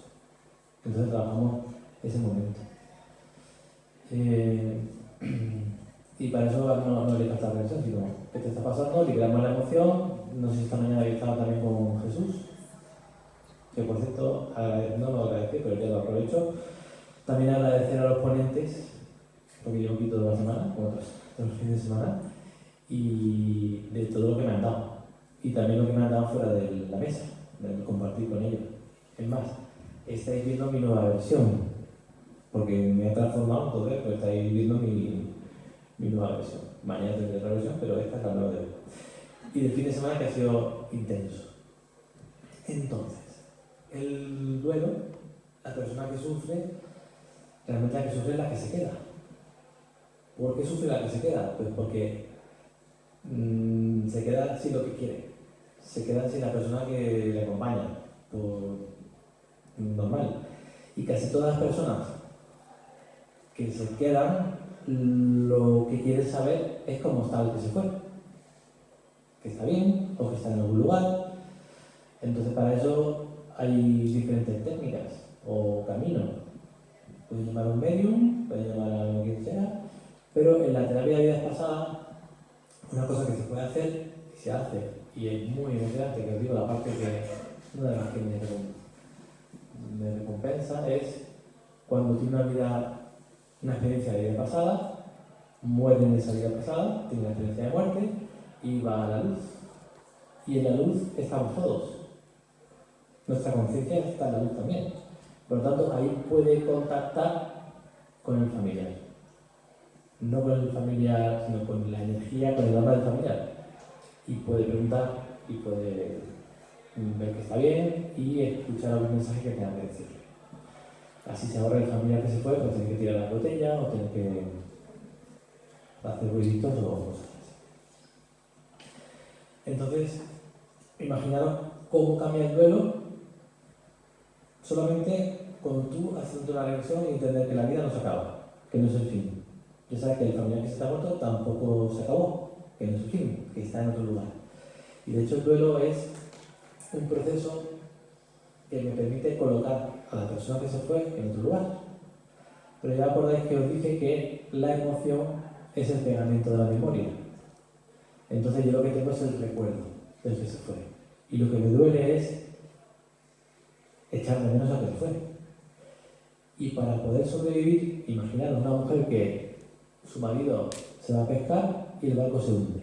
Entonces trabajamos ese momento. Y para eso no le falta reflexión, sino qué te está pasando, liberamos la emoción. No sé si esta mañana había estado también con Jesús, que por cierto, no lo agradecí, pero ya lo aprovecho. También agradecer a los ponentes, porque llevo aquí toda la semana, como todos los fines de semana, y de todo lo que me han dado. Y también lo que me han dado fuera de la mesa, de compartir con ellos. Es más, estáis viendo mi nueva versión, porque me he transformado, entonces pues estáis viendo mi nueva versión. Mañana tendré otra versión, pero esta es la nueva de hoy. Y del fin de semana que ha sido intenso. Entonces, el duelo, la persona que sufre, realmente la que sufre es la que se queda. ¿Por qué sufre la que se queda? Pues porque se queda sin lo que quiere. Se queda sin la persona que le acompaña, por normal. Y casi todas las personas que se quedan, lo que quieren saber es cómo está el que se fue. Que está bien o que está en algún lugar. Entonces para eso hay diferentes técnicas o caminos. Puedes llamar a un medium, puedes llamar a quien sea, pero en la terapia de vidas pasadas, una cosa que se puede hacer y se hace, y es muy emocionante, que os digo, la parte que una de las que me recompensa es cuando tiene una experiencia de vida pasada, muere en esa vida pasada, tiene una experiencia de muerte y va a la luz. Y en la luz estamos todos. Nuestra conciencia está en la luz también. Por lo tanto, ahí puede contactar con el familiar. No con el familiar, sino con la energía, con el alma del familiar. Y puede preguntar y puede ver que está bien y escuchar algún mensaje que tenga que decirle. Así se ahorra el familiar que se fue, pues tiene que tirar la botella o tiene que hacer ruiditos o cosas así. Entonces, imaginaros cómo cambia el duelo solamente con tú haciendo la regresión y entender que la vida no se acaba, que no es el fin, Ya sabes que el familiar que se te ha muerto tampoco se acabó, que no es fin, que está en otro lugar. Y de hecho el duelo es un proceso que me permite colocar a la persona que se fue en otro lugar. Pero ya acordáis que os dije que la emoción es el pegamento de la memoria. Entonces yo lo que tengo es el recuerdo del que se fue. Y lo que me duele es echar de menos a que se fue. Y para poder sobrevivir, imaginaros una mujer que su marido se va a pescar y el barco se hunde.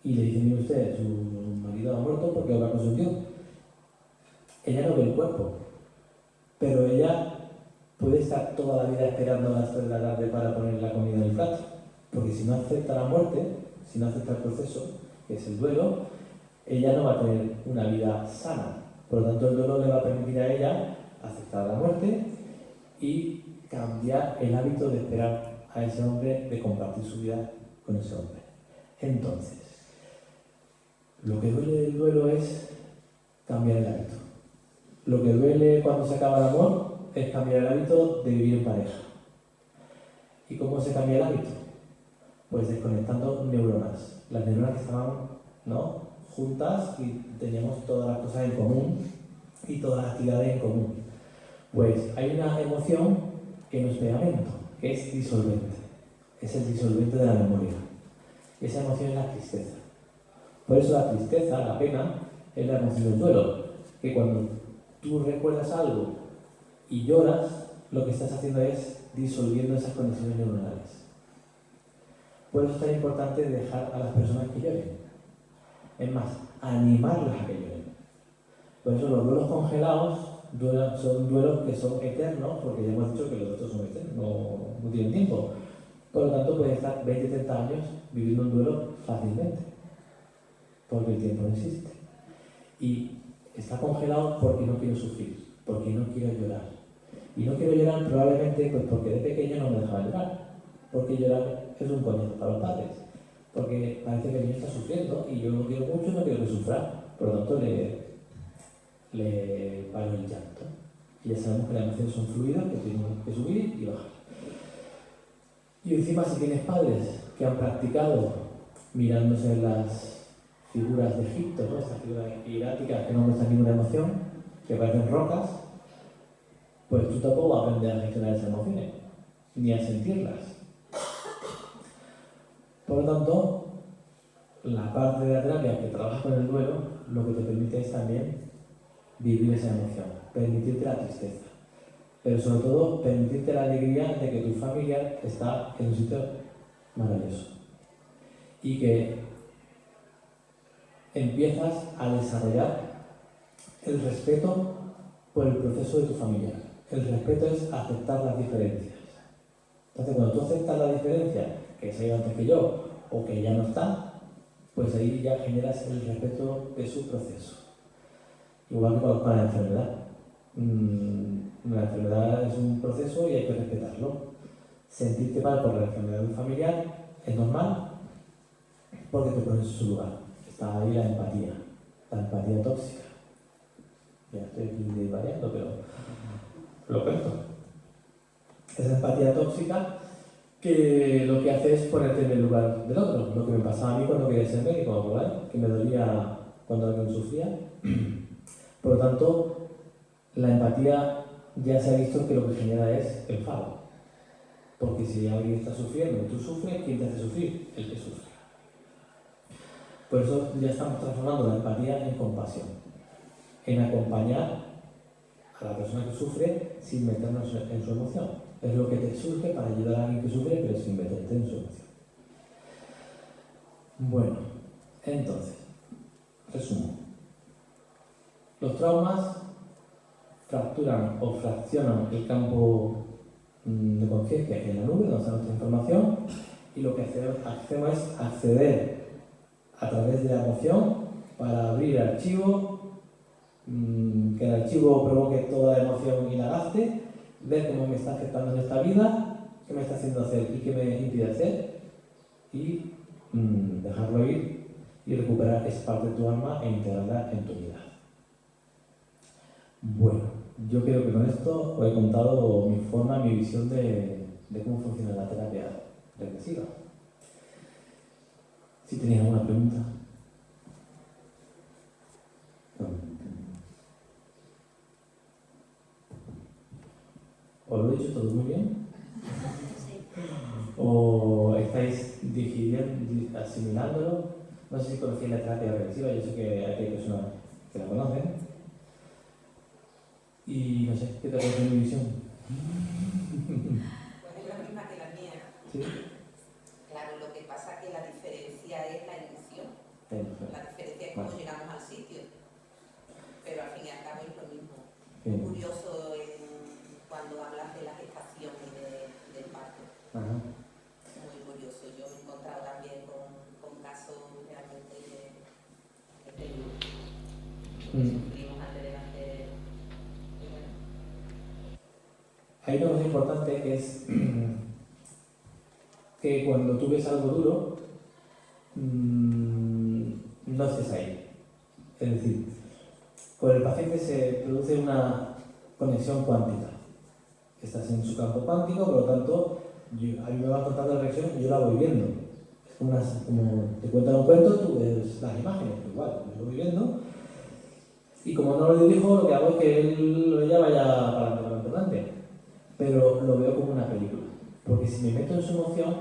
Y le dice, mire usted, su marido ha muerto porque el barco se hundió. Ella no ve el cuerpo, pero ella puede estar toda la vida esperando a las 3 de la tarde para poner la comida en el plato. Porque si no acepta la muerte, si no acepta el proceso, que es el duelo, ella no va a tener una vida sana. Por lo tanto, el duelo le va a permitir a ella aceptar la muerte y cambiar el hábito de esperar a ese hombre, de compartir su vida con ese hombre. Entonces, lo que duele del duelo es cambiar el hábito. Lo que duele cuando se acaba el amor es cambiar el hábito de vivir en pareja. ¿Y cómo se cambia el hábito? Pues desconectando neuronas. Las neuronas que estaban, ¿no?, juntas y teníamos todas las cosas en común y todas las actividades en común. Pues hay una emoción que no es pegamento, que es disolvente. Es el disolvente de la memoria. Esa emoción es la tristeza. Por eso la tristeza, la pena, es la emoción del duelo. Que cuando tú recuerdas algo y lloras, lo que estás haciendo es disolviendo esas conexiones neuronales. Por eso es tan importante dejar a las personas que lloren. Es más, animarlas a que lloren. Por eso los duelos congelados son duelos que son eternos, porque ya hemos dicho que los otros son eternos, no tienen tiempo. Por lo tanto, pueden estar 20, 30 años viviendo un duelo fácilmente, porque el tiempo no existe. Y está congelado porque no quiero sufrir, porque no quiero llorar. Y no quiero llorar probablemente pues porque de pequeño no me dejaba llorar, porque llorar es un coñazo para los padres, porque parece que el niño está sufriendo y yo lo quiero mucho y no quiero que sufra, por lo tanto le paro el llanto. Y ya sabemos que las emociones son fluidas, que tienen que subir y bajar. Y encima si tienes padres que han practicado mirándose las figuras de Egipto, ¿no?, estas figuras hieráticas que no muestran ninguna emoción, que parecen rocas, pues tú tampoco vas a aprender a gestionar esas emociones, ni a sentirlas. Por lo tanto, la parte de la terapia que trabaja con el duelo, lo que te permite es también vivir esa emoción, permitirte la tristeza, pero sobre todo permitirte la alegría de que tu familiar está en un sitio maravilloso y que empiezas a desarrollar el respeto por el proceso de tu familiar. El respeto es aceptar las diferencias. Entonces, cuando tú aceptas la diferencia, que se ha ido antes que yo o que ya no está, pues ahí ya generas el respeto de su proceso. Igual que con la enfermedad. La enfermedad es un proceso y hay que respetarlo. Sentirte mal por la enfermedad de un familiar es normal porque te pones en su lugar. Está ahí la empatía tóxica. Ya estoy aquí variando, pero lo cuento. Esa empatía tóxica que lo que hace es ponerte en el lugar del otro. Lo que me pasaba a mí cuando quería ser médico, ¿verdad?, que me dolía cuando alguien sufría. Por lo tanto, la empatía ya se ha visto que lo que genera es enfado. Porque si alguien está sufriendo y tú sufres, ¿quién te hace sufrir? El que sufre. Por eso ya estamos transformando la empatía en compasión, en acompañar a la persona que sufre sin meternos en su emoción. Es lo que te surge para ayudar a alguien que sufre, pero sin meterte en su emoción. Bueno, entonces, resumo. Los traumas fracturan o fraccionan el campo de conciencia que es la nube, donde está nuestra información, y lo que hacemos es acceder a través de la emoción para abrir el archivo, que el archivo provoque toda la emoción y la gaste, ver cómo me está afectando en esta vida, qué me está haciendo hacer y qué me impide hacer, y dejarlo ir y recuperar esa parte de tu alma e integrarla en tu vida. Bueno, yo creo que con esto os he contado mi forma, mi visión de de cómo funciona la terapia regresiva. Si tenéis alguna pregunta. ¿Os lo he dicho todo muy bien? ¿O estáis digiriendo, asimilándolo? No sé si conocéis la terapia regresiva, yo sé que hay personas que la conocen. Y no sé, ¿qué te parece mi visión? Pues es la misma que la mía. ¿Sí? Claro, lo que pasa es que la diferencia es la ilusión. Perfecto. La diferencia es cómo llegamos al sitio. Pero al fin y al cabo es lo mismo. Bien. Curioso cuando hablas de la gestación y del parto. Ajá. Muy curioso. Yo me he encontrado también con casos realmente de sufrimos antes de nacer. Y bueno, Hay una cosa importante que es que cuando tú ves algo duro, no estés ahí. Es decir, con el paciente se produce una conexión cuántica. Estás en su campo cuántico, por lo tanto, a mí me va contando la reacción y yo la voy viendo. Es como te cuentan un cuento, tú ves las imágenes, igual, yo lo voy viendo. Y como no lo dirijo, lo que hago es que él o ella vaya para adelante. Pero lo veo como una película. Porque si me meto en su emoción,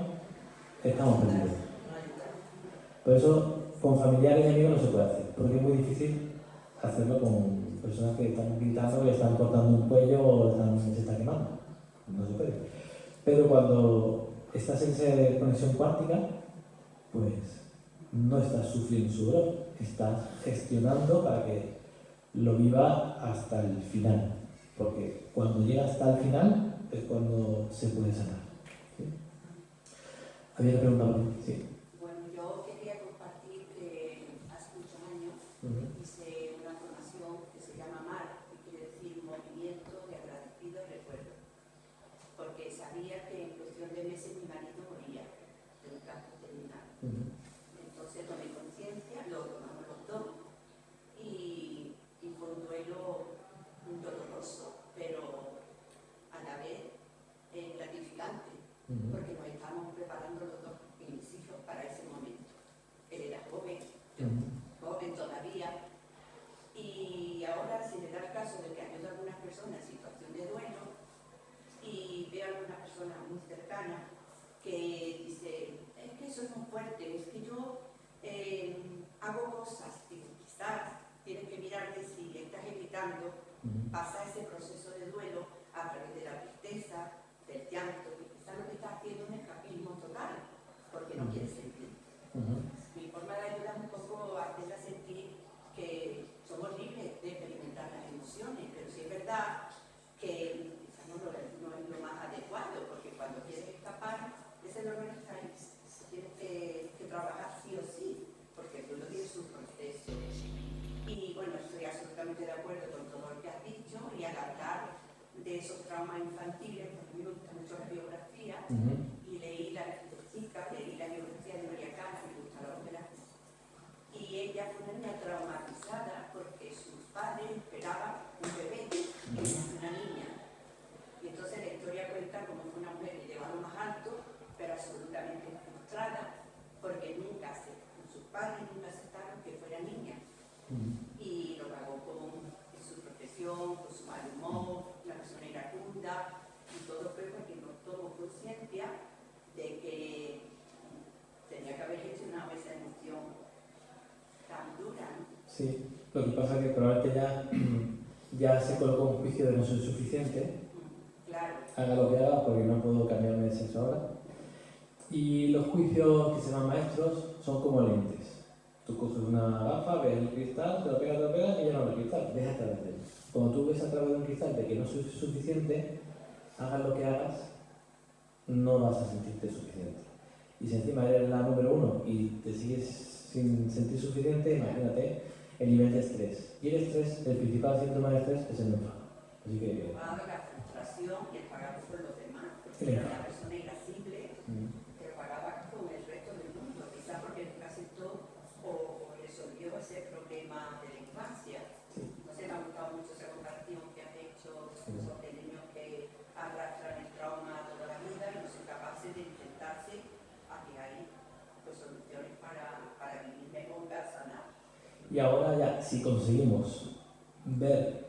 estamos perdidos. no ayuda. Por eso, con familiares y amigos no se puede hacer. Porque es muy difícil hacerlo con personas que están gritando, que están cortando un cuello o se están quemando. No se puede. Pero cuando estás en esa conexión cuántica, pues no estás sufriendo su dolor. Estás gestionando para que lo viva hasta el final. Porque cuando llega hasta el final es cuando se puede sanar. ¿Sí? ¿Había una pregunta por ti? Sí. Bueno, yo quería compartir que hace muchos años hice una formación que se llama MAR, que quiere decir Movimiento de Agradecido Recuerdo, porque sabía que en cuestión de meses mi marido moría de un cáncer terminal. Entonces tomé conciencia, lo tomamos los dos y fue un duelo doloroso, pero a la vez gratificante, porque nos estábamos preparando los dos y mis hijos para ese momento. Él era joven, yo joven todavía, y ahora si me da el caso de que ayudo a algunas personas en situación de duelo y veo a alguna persona muy cercana que dice, es que eso es muy fuerte, es que yo hago cosas, digo, quizás tienes que mirarte si estás evitando pasar ese proceso de duelo a través de la tristeza, del llanto, que quizás lo que estás haciendo es un escapismo total, porque no quieres sentir. Mi forma de ayudar un poco a hacerla sentir que somos libres de experimentar las emociones, pero sí es verdad que quizás no es lo más adecuado, porque cuando quieres escapar, ese dolor está ahí, tienes que trabajar sí o sí, porque tú lo tienes su proceso. Y bueno, estoy absolutamente de acuerdo con todo lo que has dicho, y al hablar de esos traumas infantiles, porque a mí me gusta mucho la biografía, y leí la biografía de María Cala, me gusta la ópera, y ella fue una niña traumatizada porque sus padres esperaban un bebé, y ella fue una niña. Y entonces la historia cuenta como fue una mujer que llegó a lo más alto, pero absolutamente frustrada, porque con sus padres nunca aceptaron que fuera niña. Y lo pagó con su profesión, con su mal humor, la persona iracunda, y todo fue porque no tomó conciencia de que tenía que haber gestionado esa emoción tan dura, ¿no? Sí, lo que pasa es que probablemente ya se colocó un juicio de no ser suficiente. Claro. Haga lo que haga porque no puedo cambiarme de sexo ahora. Y los juicios que se llaman maestros son como lentes. Tú coges una gafa, ves el cristal, te lo pegas y ya no ves el cristal, ves a través de él. Cuando tú ves a través de un cristal de que no soy suficiente, hagas lo que hagas, no vas a sentirte suficiente. Y si encima eres la número uno y te sigues sin sentir suficiente, imagínate el nivel de estrés. Y el estrés, el principal síntoma de estrés es el enfado. Así que... Pagando la frustración y el pagar por los demás, porque era una persona irascible que pagaba con el resto del mundo, quizás porque nunca aceptó o resolvió ese problema de la infancia. No sé, me ha gustado mucho esa comparación que has hecho sobre niños que arrastran el trauma toda la vida y no Y ahora ya, si conseguimos ver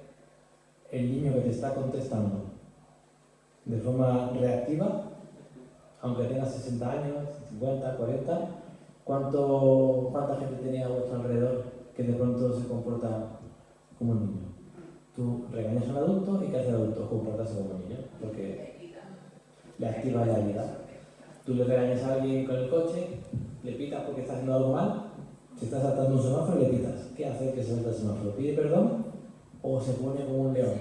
el niño que te está contestando de forma reactiva, aunque tenga 60 años, 50, 40, ¿cuánta gente tenía a vuestro alrededor que de pronto se comporta como un niño? Tú regañas a un adulto y ¿qué hace el adulto? Comportarse como un niño, porque le activa la vida. Tú le regañas a alguien con el coche, le pitas porque está haciendo algo mal, se está saltando un semáforo y le pitas. ¿Qué hace el que se salta el semáforo? ¿Pide perdón o se pone como un león?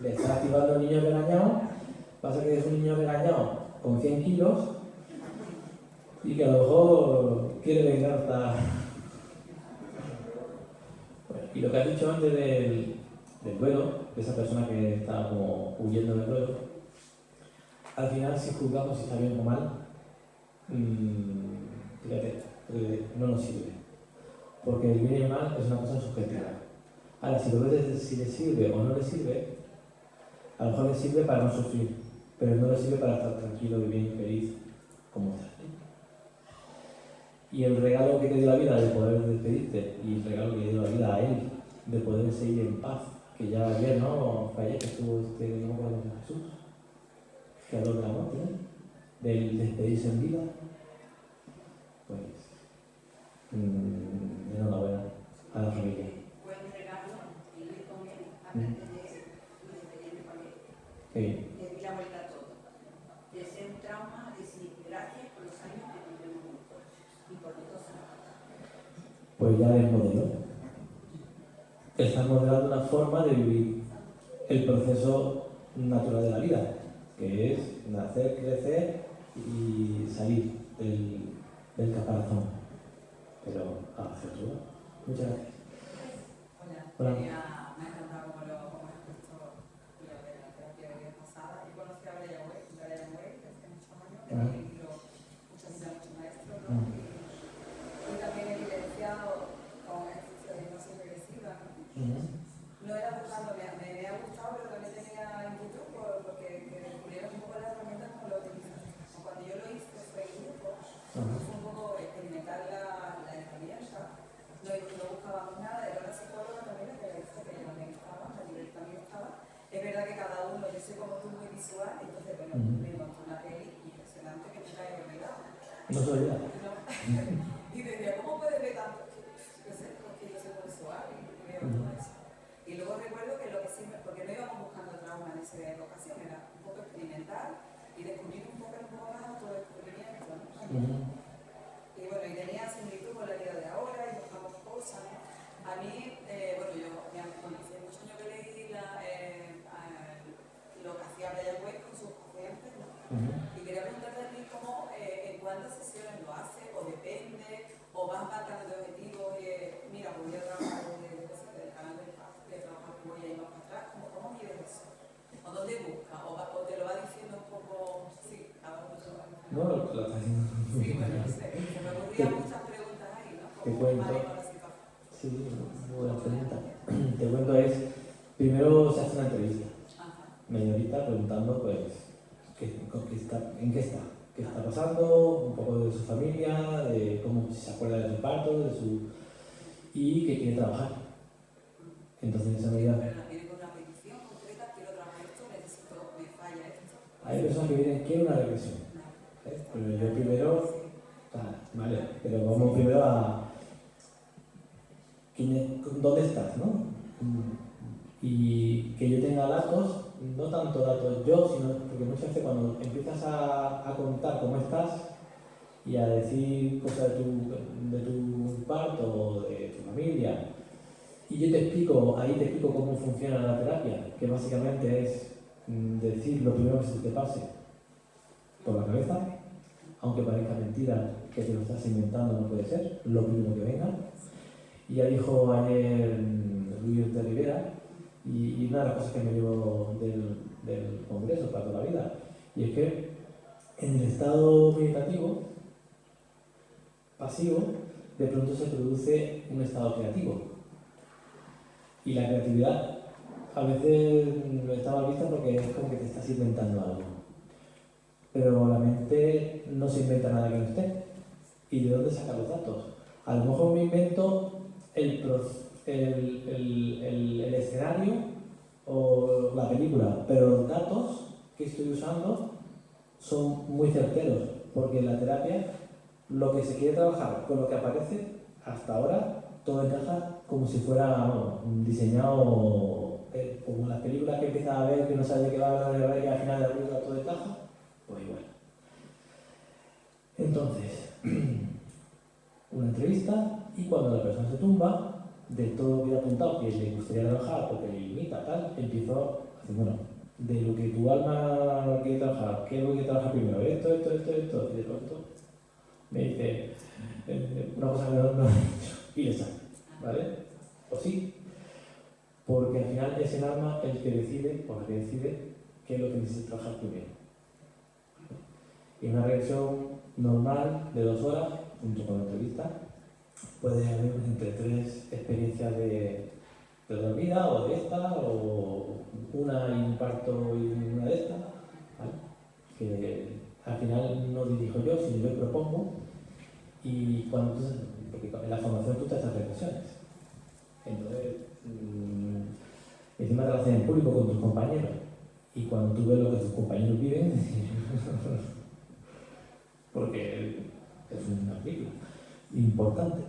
Le está activando al niño regañado. Pasa que es un niño regañado con 100 kilos y que a lo mejor quiere venganza. Bueno, y lo que has dicho antes del duelo, de esa persona que está como huyendo del duelo, al final si juzgamos si está bien o mal, fíjate, no nos sirve. Porque el bien y el mal es una cosa subjetiva. Ahora, si lo ves desde si le sirve o no le sirve, a lo mejor le sirve para no sufrir, pero no le sirve para estar tranquilo, bien, feliz, como estás. Y el regalo que te dio la vida de poder despedirte, y el regalo que le dio la vida a él, de poder seguir en paz, que ya ayer, ¿no? Fue ayer que estuvo no me acuerdo de Jesús, que habló de la muerte, ¿no? Del despedirse en vida, pues enhorabuena a la familia. Buen regalo y ir con él, aprender de él y despedirme con él. Sí. Le di la vuelta a todo. De ser un trauma, a decir gracias por los años que tuvimos juntos y por los 2 años. Pues ya es modelo. Estás modelando una forma de vivir el proceso natural de la vida, que es nacer, crecer y salir del caparazón. Pero a hacer todo. Muchas gracias. Hola. Me ha encantado como has puesto lo de la terapia de vida pasada. Yo conocí a Brian Way, hace muchos años, que también hizo muchos maestros, ¿no? Y también he evidenciado con ejercicio de hipnosis regresiva, ¿no? No era buscando, me ha gustado, pero también tenía inquietud porque descubrieron un poco las herramientas como lo utilizan. Cuando yo lo hice fue en grupo, fue un poco experimentar la herramienta. No buscábamos nada, era una psicóloga también la que le dijo que yo también estaba, la libre también estaba. Es verdad que cada uno, yo soy como tú muy visual, entonces bueno, me montó una peli impresionante que me cae olvidado. No soy ya. Y decía, ¿cómo puedes ver tanto? Yo sé, porque yo soy muy visual y veo todo eso. Y luego recuerdo que lo que sí, porque no íbamos buscando trauma en esa ocasión, era un poco experimental y descubrir un poco más autodescubrimiento, ¿no? Y bueno, y tenía similitud con la vida de ahora y buscamos cosas, ¿no? A mí, bueno, yo hace muchos años que leí lo que hacía Brian Way con sus pacientes, ¿no? Y quería preguntarte a ti cómo, en cuántas sesiones lo hace, o depende, o vas marcando de objetivos, mira, pues voy a trabajar del canal de paz, voy a trabajar que voy a ir más para atrás, ¿cómo mides eso? ¿O dónde busca? ¿O te lo va diciendo un poco, sí, cada uno se lo va diciendo? No, lo está haciendo. Sí, bueno, no sé, se me ocurrían muchas preguntas ahí, ¿no? Te ¿Cómo cuento. manejo la situación? Sí, buena pregunta. Te cuento es, primero se hace una entrevista, media horita preguntando pues en qué está, qué está pasando, un poco de su familia, de cómo si se acuerda de su parto, y que quiere trabajar. Entonces en esa medida. Pero viene con una petición concreta, quiero trabajar esto, necesito, me falla esto. Hay personas que vienen, quieren una regresión. Pero yo primero, vale, pero vamos primero a dónde estás, ¿no? Y que yo tenga datos, no tanto datos yo, sino porque muchas veces cuando empiezas a contar cómo estás y a decir cosas de tu parto o de tu familia, y yo te explico, ahí te explico cómo funciona la terapia, que básicamente es decir lo primero que se te pase por la cabeza, aunque parezca mentira que te lo estás inventando, no puede ser, lo primero que venga. Y ya dijo ayer Luis de Rivera, y una de las cosas que me llevo del Congreso para toda la vida, y es que en el estado meditativo, pasivo, de pronto se produce un estado creativo. Y la creatividad a veces está mal vista porque es como que te estás inventando algo. Pero la mente no se inventa nada que no esté. ¿Y de dónde saca los datos? A lo mejor me invento el escenario o la película, pero los datos que estoy usando son muy certeros, porque en la terapia lo que se quiere trabajar con lo que aparece hasta ahora, todo encaja como si fuera diseñado como las películas que empiezas a ver que no sabes de qué va a hablar y al final de la película todo encaja, pues igual. Entonces, una entrevista, y cuando la persona se tumba, de todo lo que ha apuntado que le gustaría trabajar o que le limita, tal, empiezo a decir, bueno, de lo que tu alma quiere trabajar, ¿qué es lo que trabaja primero? Esto, y de pronto me dice una cosa que no he dicho, y le sale, ¿vale? O sí, porque al final es el alma el que decide, o la que decide, qué es lo que necesita trabajar primero. Y una regresión normal de 2 horas, junto con la entrevista, puede haber entre 3 experiencias de la vida, o de esta, o una infarto y una de estas, ¿vale? Que al final no dirijo yo, sino yo propongo, y cuando porque en la formación tú te haces reflexiones. Entonces, encima te lo hacen en público con tus compañeros, y cuando tú ves lo que tus compañeros viven, porque es una película importante.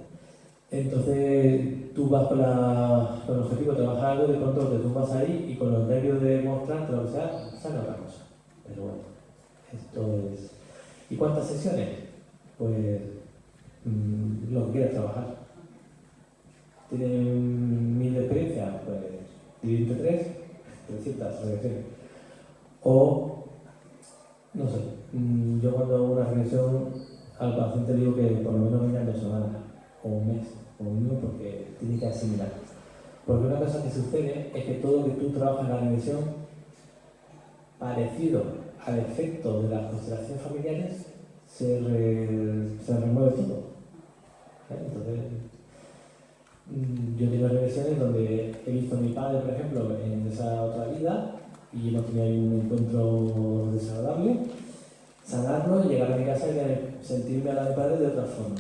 Entonces tú vas con el objetivo de trabajar algo, de pronto te tumbas ahí y con los nervios de mostrarte lo que sea, sale otra cosa. Pero bueno, esto es... ¿Y cuántas sesiones? Pues lo que quieras trabajar. ¿Tienen 1000 de experiencia? Pues dividir entre 3, 300 regresiones. O, no sé, yo cuando hago una regresión al paciente le digo que por lo menos vengan 2 semanas o un mes, como mínimo, porque tiene que asimilar. Porque una cosa que sucede es que todo lo que tú trabajas en la regresión, parecido al efecto de las constelaciones familiares, se remueve todo. Entonces, yo tengo regresiones donde he visto a mi padre, por ejemplo, en esa otra vida, y hemos tenido ahí un encuentro desagradable, sanarlo y llegar a mi casa y sentirme a la de mi padre de otra forma.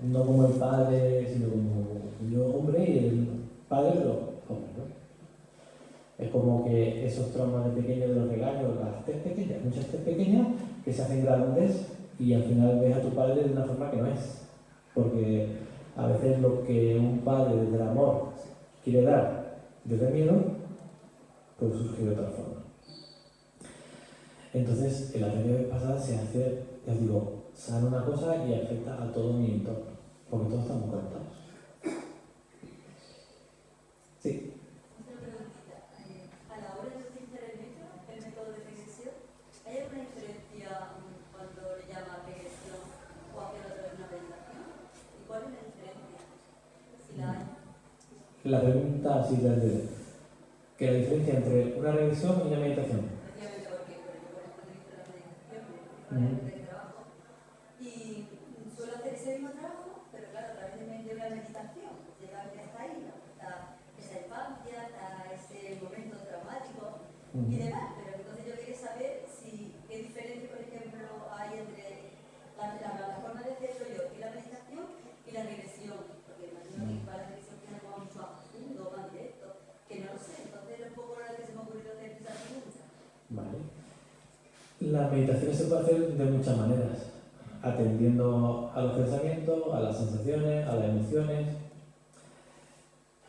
No como el padre, sino como yo hombre y el padre, pero hombre, ¿no? Es como que esos traumas de pequeño de los regaños, las test pequeñas, muchas test pequeñas, que se hacen grandes y al final ves a tu padre de una forma que no es. Porque a veces lo que un padre desde el amor quiere dar desde el miedo, pues surge de otra forma. Entonces, en la terapia pasada se hace, ya os digo, sana una cosa y afecta a todo mi entorno, porque todos estamos conectados. Sí. Otra preguntita. A la hora de utilizar el método de regresión, ¿hay alguna diferencia cuando le llama regresión o hacer otra vez una meditación? ¿Y cuál es la diferencia? Si la hay. La pregunta sí es que la diferencia entre una regresión y una meditación. Efectivamente, porque por ejemplo utilizo la meditación, el trabajo, y suelo hacer ese mismo trabajo, pero claro, a través de la meditación, llegar hasta ahí, ¿no? Hasta esa infancia, hasta ese momento traumático y demás. Pero entonces yo quería saber qué diferencia, por ejemplo, hay entre la forma de hacerlo yo y la meditación y la regresión, porque imagino que para la regresión tiene como mucho más profundo, más directo, que no lo sé. Entonces es un poco lo que se me ha ocurrido hacer esa pregunta. Vale. La meditación se puede hacer de muchas maneras, atendiendo a los pensamientos, a las sensaciones, a las emociones,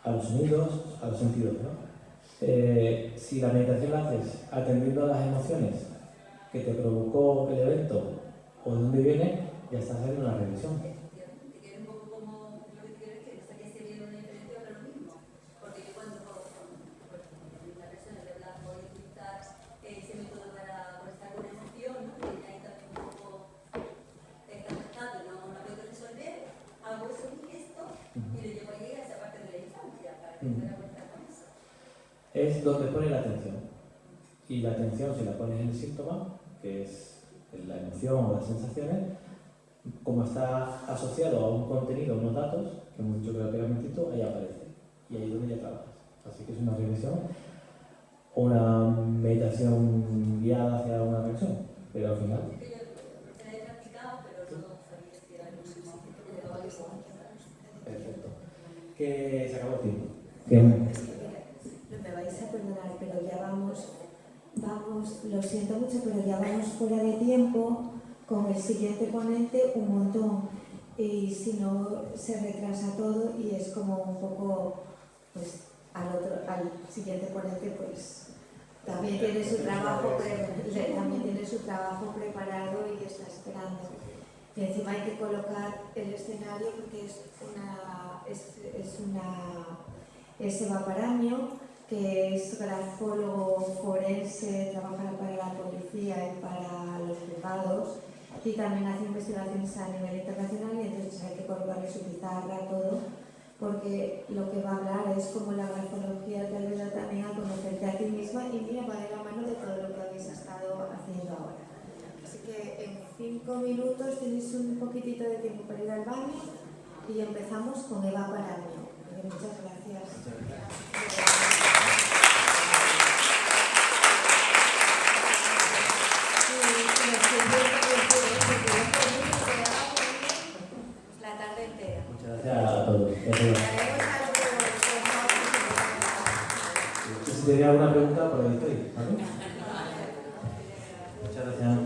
a los sonidos, a los sentidos, ¿no? Si la meditación la haces atendiendo a las emociones que te provocó el evento o de dónde viene, ya estás haciendo una regresión. Efectivamente, que es un poco como lo que quiero decir, que se viene una diferencia pero lo mismo. Porque yo cuando en la persona de hablar voy a utilizar ese método para estar con emoción, ¿no? Y ahí también un poco está afectado, no lo puedo resolver, hago ese gesto y le llevo ahí a esa parte de la infancia para que pueda conectar con eso. Es donde pone la atención. Y la atención, si la pones en el síntoma, que es la emoción o las sensaciones, como está asociado a un contenido, unos datos, que hemos dicho que lo pega un momentito, ahí aparece. Y ahí es donde ya trabajas. Así que es una regresión o una meditación guiada hacia una regresión. Pero al final... Es que yo se la he practicado, pero no sabía si era lo mismo. Perfecto. que se acabó el tiempo. Bien. Me vais a perdonar, pero ya vamos, lo siento mucho, pero ya vamos fuera de tiempo con el siguiente ponente un montón. Y si no, se retrasa todo y es como un poco, pues, al siguiente ponente, pues, también tiene su trabajo preparado y está esperando. Y encima hay que colocar el escenario porque es Eva Paraño, que es grafólogo forense, trabaja para la policía y para los juzgados y también hace investigaciones a nivel internacional y entonces hay que colocarle su pizarra, todo, porque lo que va a hablar es como la grafología te ayuda también a conocerte a ti misma y mira, va de la mano de todo lo que habéis estado haciendo ahora. Así que en 5 minutos tenéis un poquitito de tiempo para ir al baño y empezamos con Eva Paraño. Muchas gracias. La tarde entera. Muchas gracias a todos. Si tenéis alguna pregunta, por ahí estoy. ¿Vale? Muchas gracias.